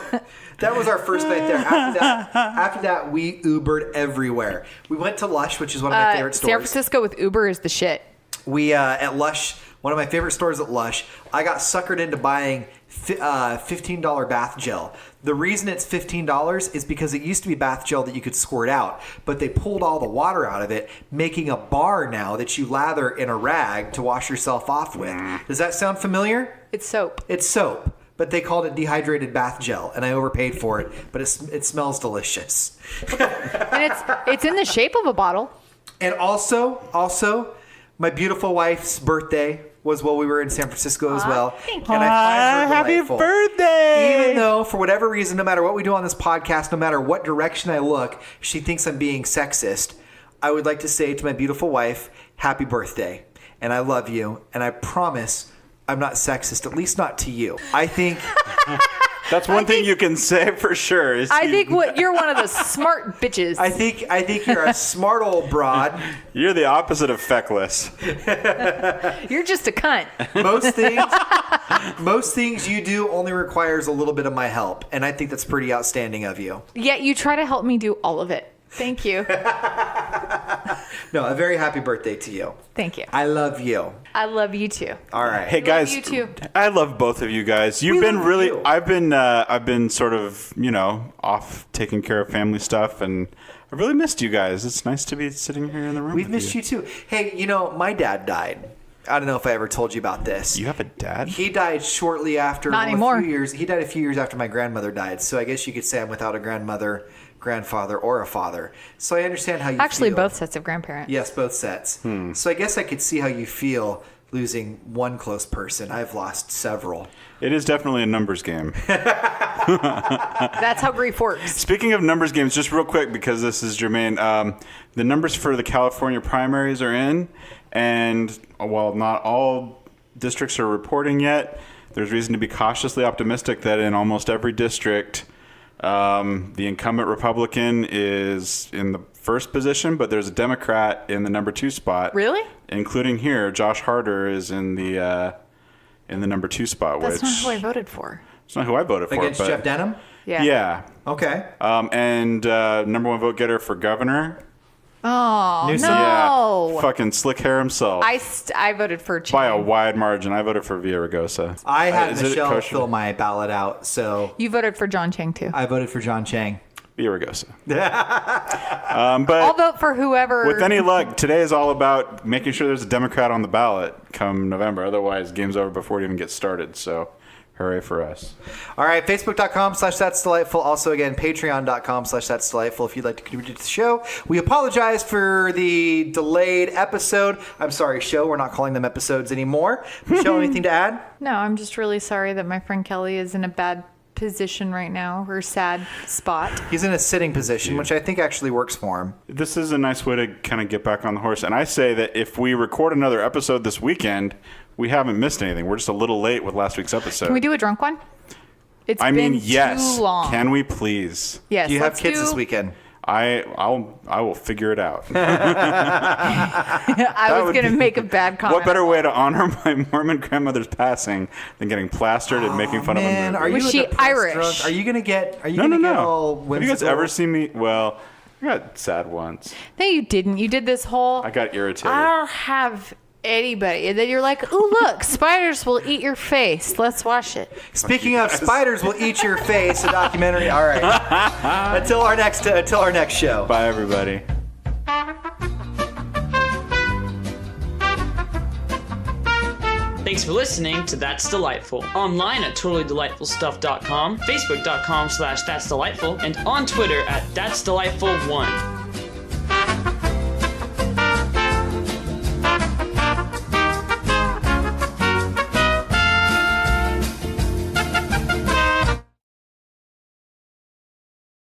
[SPEAKER 4] that was our first night there. After that, we Ubered everywhere. We went to Lush, which is one of my favorite stores.
[SPEAKER 5] San Francisco with Uber is the shit.
[SPEAKER 4] We at Lush, one of my favorite stores at Lush, I got suckered into buying $15 bath gel. The reason it's $15 is because it used to be bath gel that you could squirt out, but they pulled all the water out of it, making a bar now that you lather in a rag to wash yourself off with. Does that sound familiar?
[SPEAKER 5] It's soap.
[SPEAKER 4] It's soap, but they called it dehydrated bath gel, and I overpaid for it, but it smells delicious.
[SPEAKER 5] And it's in the shape of a bottle.
[SPEAKER 4] And also, my beautiful wife's birthday was while we were in San Francisco as well.
[SPEAKER 5] Thank you.
[SPEAKER 4] And I find her
[SPEAKER 6] Happy
[SPEAKER 4] delightful.
[SPEAKER 6] birthday!
[SPEAKER 4] Even though, for whatever reason, no matter what we do on this podcast, no matter what direction I look, she thinks I'm being sexist, I would like to say to my beautiful wife, happy birthday. And I love you. And I promise I'm not sexist, at least not to you. I think...
[SPEAKER 6] That's one thing you can say for sure. Is
[SPEAKER 5] I think you're one of the smart bitches.
[SPEAKER 4] I think you're a smart old broad.
[SPEAKER 6] you're the opposite of feckless.
[SPEAKER 5] You're just a cunt.
[SPEAKER 4] Most things you do only requires a little bit of my help, and I think that's pretty outstanding of you.
[SPEAKER 5] Yet you try to help me do all of it. Thank you.
[SPEAKER 4] No, a very happy birthday to you.
[SPEAKER 5] Thank you.
[SPEAKER 4] I love you.
[SPEAKER 5] I love you too.
[SPEAKER 4] All right.
[SPEAKER 6] Hey guys,
[SPEAKER 5] you too.
[SPEAKER 6] I love both of you guys. You've been
[SPEAKER 4] love
[SPEAKER 6] really.
[SPEAKER 4] you.
[SPEAKER 6] I've been sort of off taking care of family stuff, and I really missed you guys. It's nice to be sitting here in the room.
[SPEAKER 4] We've
[SPEAKER 6] with
[SPEAKER 4] missed you too. Hey, my dad died. I don't know if I ever told you about this.
[SPEAKER 6] You have a dad?
[SPEAKER 4] He died shortly after.
[SPEAKER 5] Not anymore.
[SPEAKER 4] He died a few years after my grandmother died. So I guess you could say I'm without a grandmother, grandfather, or a father. So I understand how you
[SPEAKER 5] Actually,
[SPEAKER 4] feel.
[SPEAKER 5] both sets of grandparents.
[SPEAKER 4] Yes, both sets. So I guess I could see how you feel losing one close person. I've lost several.
[SPEAKER 6] It is definitely a numbers game.
[SPEAKER 5] That's how grief works.
[SPEAKER 6] Speaking of numbers games, just real quick because this is germane, the numbers for the California primaries are in, and while not all districts are reporting yet, there's reason to be cautiously optimistic that in almost every district, the incumbent Republican is in the first position, but there's a Democrat in the number 2 spot.
[SPEAKER 5] Really?
[SPEAKER 6] Including here, Josh Harder is in the number 2 spot.
[SPEAKER 5] That's
[SPEAKER 6] which
[SPEAKER 5] not who I voted for.
[SPEAKER 6] it's not who I voted for.
[SPEAKER 4] Against
[SPEAKER 6] but
[SPEAKER 4] Jeff Denham?
[SPEAKER 5] Yeah.
[SPEAKER 6] Yeah.
[SPEAKER 4] Okay.
[SPEAKER 6] And number 1 vote getter for governor.
[SPEAKER 5] Oh,
[SPEAKER 4] Newsom.
[SPEAKER 5] no.
[SPEAKER 6] Yeah, fucking slick hair himself.
[SPEAKER 5] I voted for Chang.
[SPEAKER 6] by a wide margin. I voted for Villaraigosa.
[SPEAKER 4] I had
[SPEAKER 6] Is it
[SPEAKER 4] Michelle
[SPEAKER 6] kosher?
[SPEAKER 4] fill my ballot out, so
[SPEAKER 5] You voted for John Chang, too.
[SPEAKER 4] I voted for John Chang.
[SPEAKER 6] Villaraigosa.
[SPEAKER 5] I'll
[SPEAKER 6] But
[SPEAKER 5] vote for whoever.
[SPEAKER 6] with any luck, today is all about making sure there's a Democrat on the ballot come November. Otherwise, game's over before it even gets started. So, hooray for us.
[SPEAKER 4] All right, Facebook.com/That's Delightful. Also, again, Patreon.com/That's Delightful if you'd like to contribute to the show. We apologize for the delayed episode. I'm sorry, show. We're not calling them episodes anymore. Michelle, anything to add?
[SPEAKER 5] No, I'm just really sorry that my friend Kelly is in a bad position right now, or sad spot.
[SPEAKER 4] He's in a sitting position, which I think actually works for him.
[SPEAKER 6] This is a nice way to kind of get back on the horse. And I say that if we record another episode this weekend, we haven't missed anything. We're just a little late with last week's episode.
[SPEAKER 5] Can we do a drunk one? It's
[SPEAKER 6] I
[SPEAKER 5] been
[SPEAKER 6] mean, yes.
[SPEAKER 5] too long.
[SPEAKER 6] Can we please?
[SPEAKER 5] Yes.
[SPEAKER 4] Do you have
[SPEAKER 5] let's
[SPEAKER 4] kids
[SPEAKER 5] do-
[SPEAKER 4] this weekend?
[SPEAKER 6] I will figure it out.
[SPEAKER 5] I was going to make a bad comment.
[SPEAKER 6] What better way to honor my Mormon grandmother's passing than getting plastered and making fun
[SPEAKER 4] Man,
[SPEAKER 6] of
[SPEAKER 4] are
[SPEAKER 6] them?
[SPEAKER 4] you
[SPEAKER 5] Was
[SPEAKER 4] a
[SPEAKER 5] she
[SPEAKER 4] depressed
[SPEAKER 5] Irish?
[SPEAKER 4] drunk? Are you gonna get? Are you
[SPEAKER 6] No,
[SPEAKER 4] gonna
[SPEAKER 6] no,
[SPEAKER 4] get all
[SPEAKER 6] no. Have
[SPEAKER 4] whimsical?
[SPEAKER 6] you guys ever seen me? Well, I got sad once.
[SPEAKER 5] No, you didn't. You did this whole.
[SPEAKER 6] I got irritated.
[SPEAKER 5] I don't have anybody. And then you're like, ooh, look, spiders will eat your face. Let's watch it.
[SPEAKER 4] Speaking of spiders will eat your face, a documentary. All right. Until our next show.
[SPEAKER 6] Bye, everybody.
[SPEAKER 1] Thanks for listening to That's Delightful. Online at totallydelightfulstuff.com, facebook.com/That's Delightful, and on Twitter at That's Delightful1.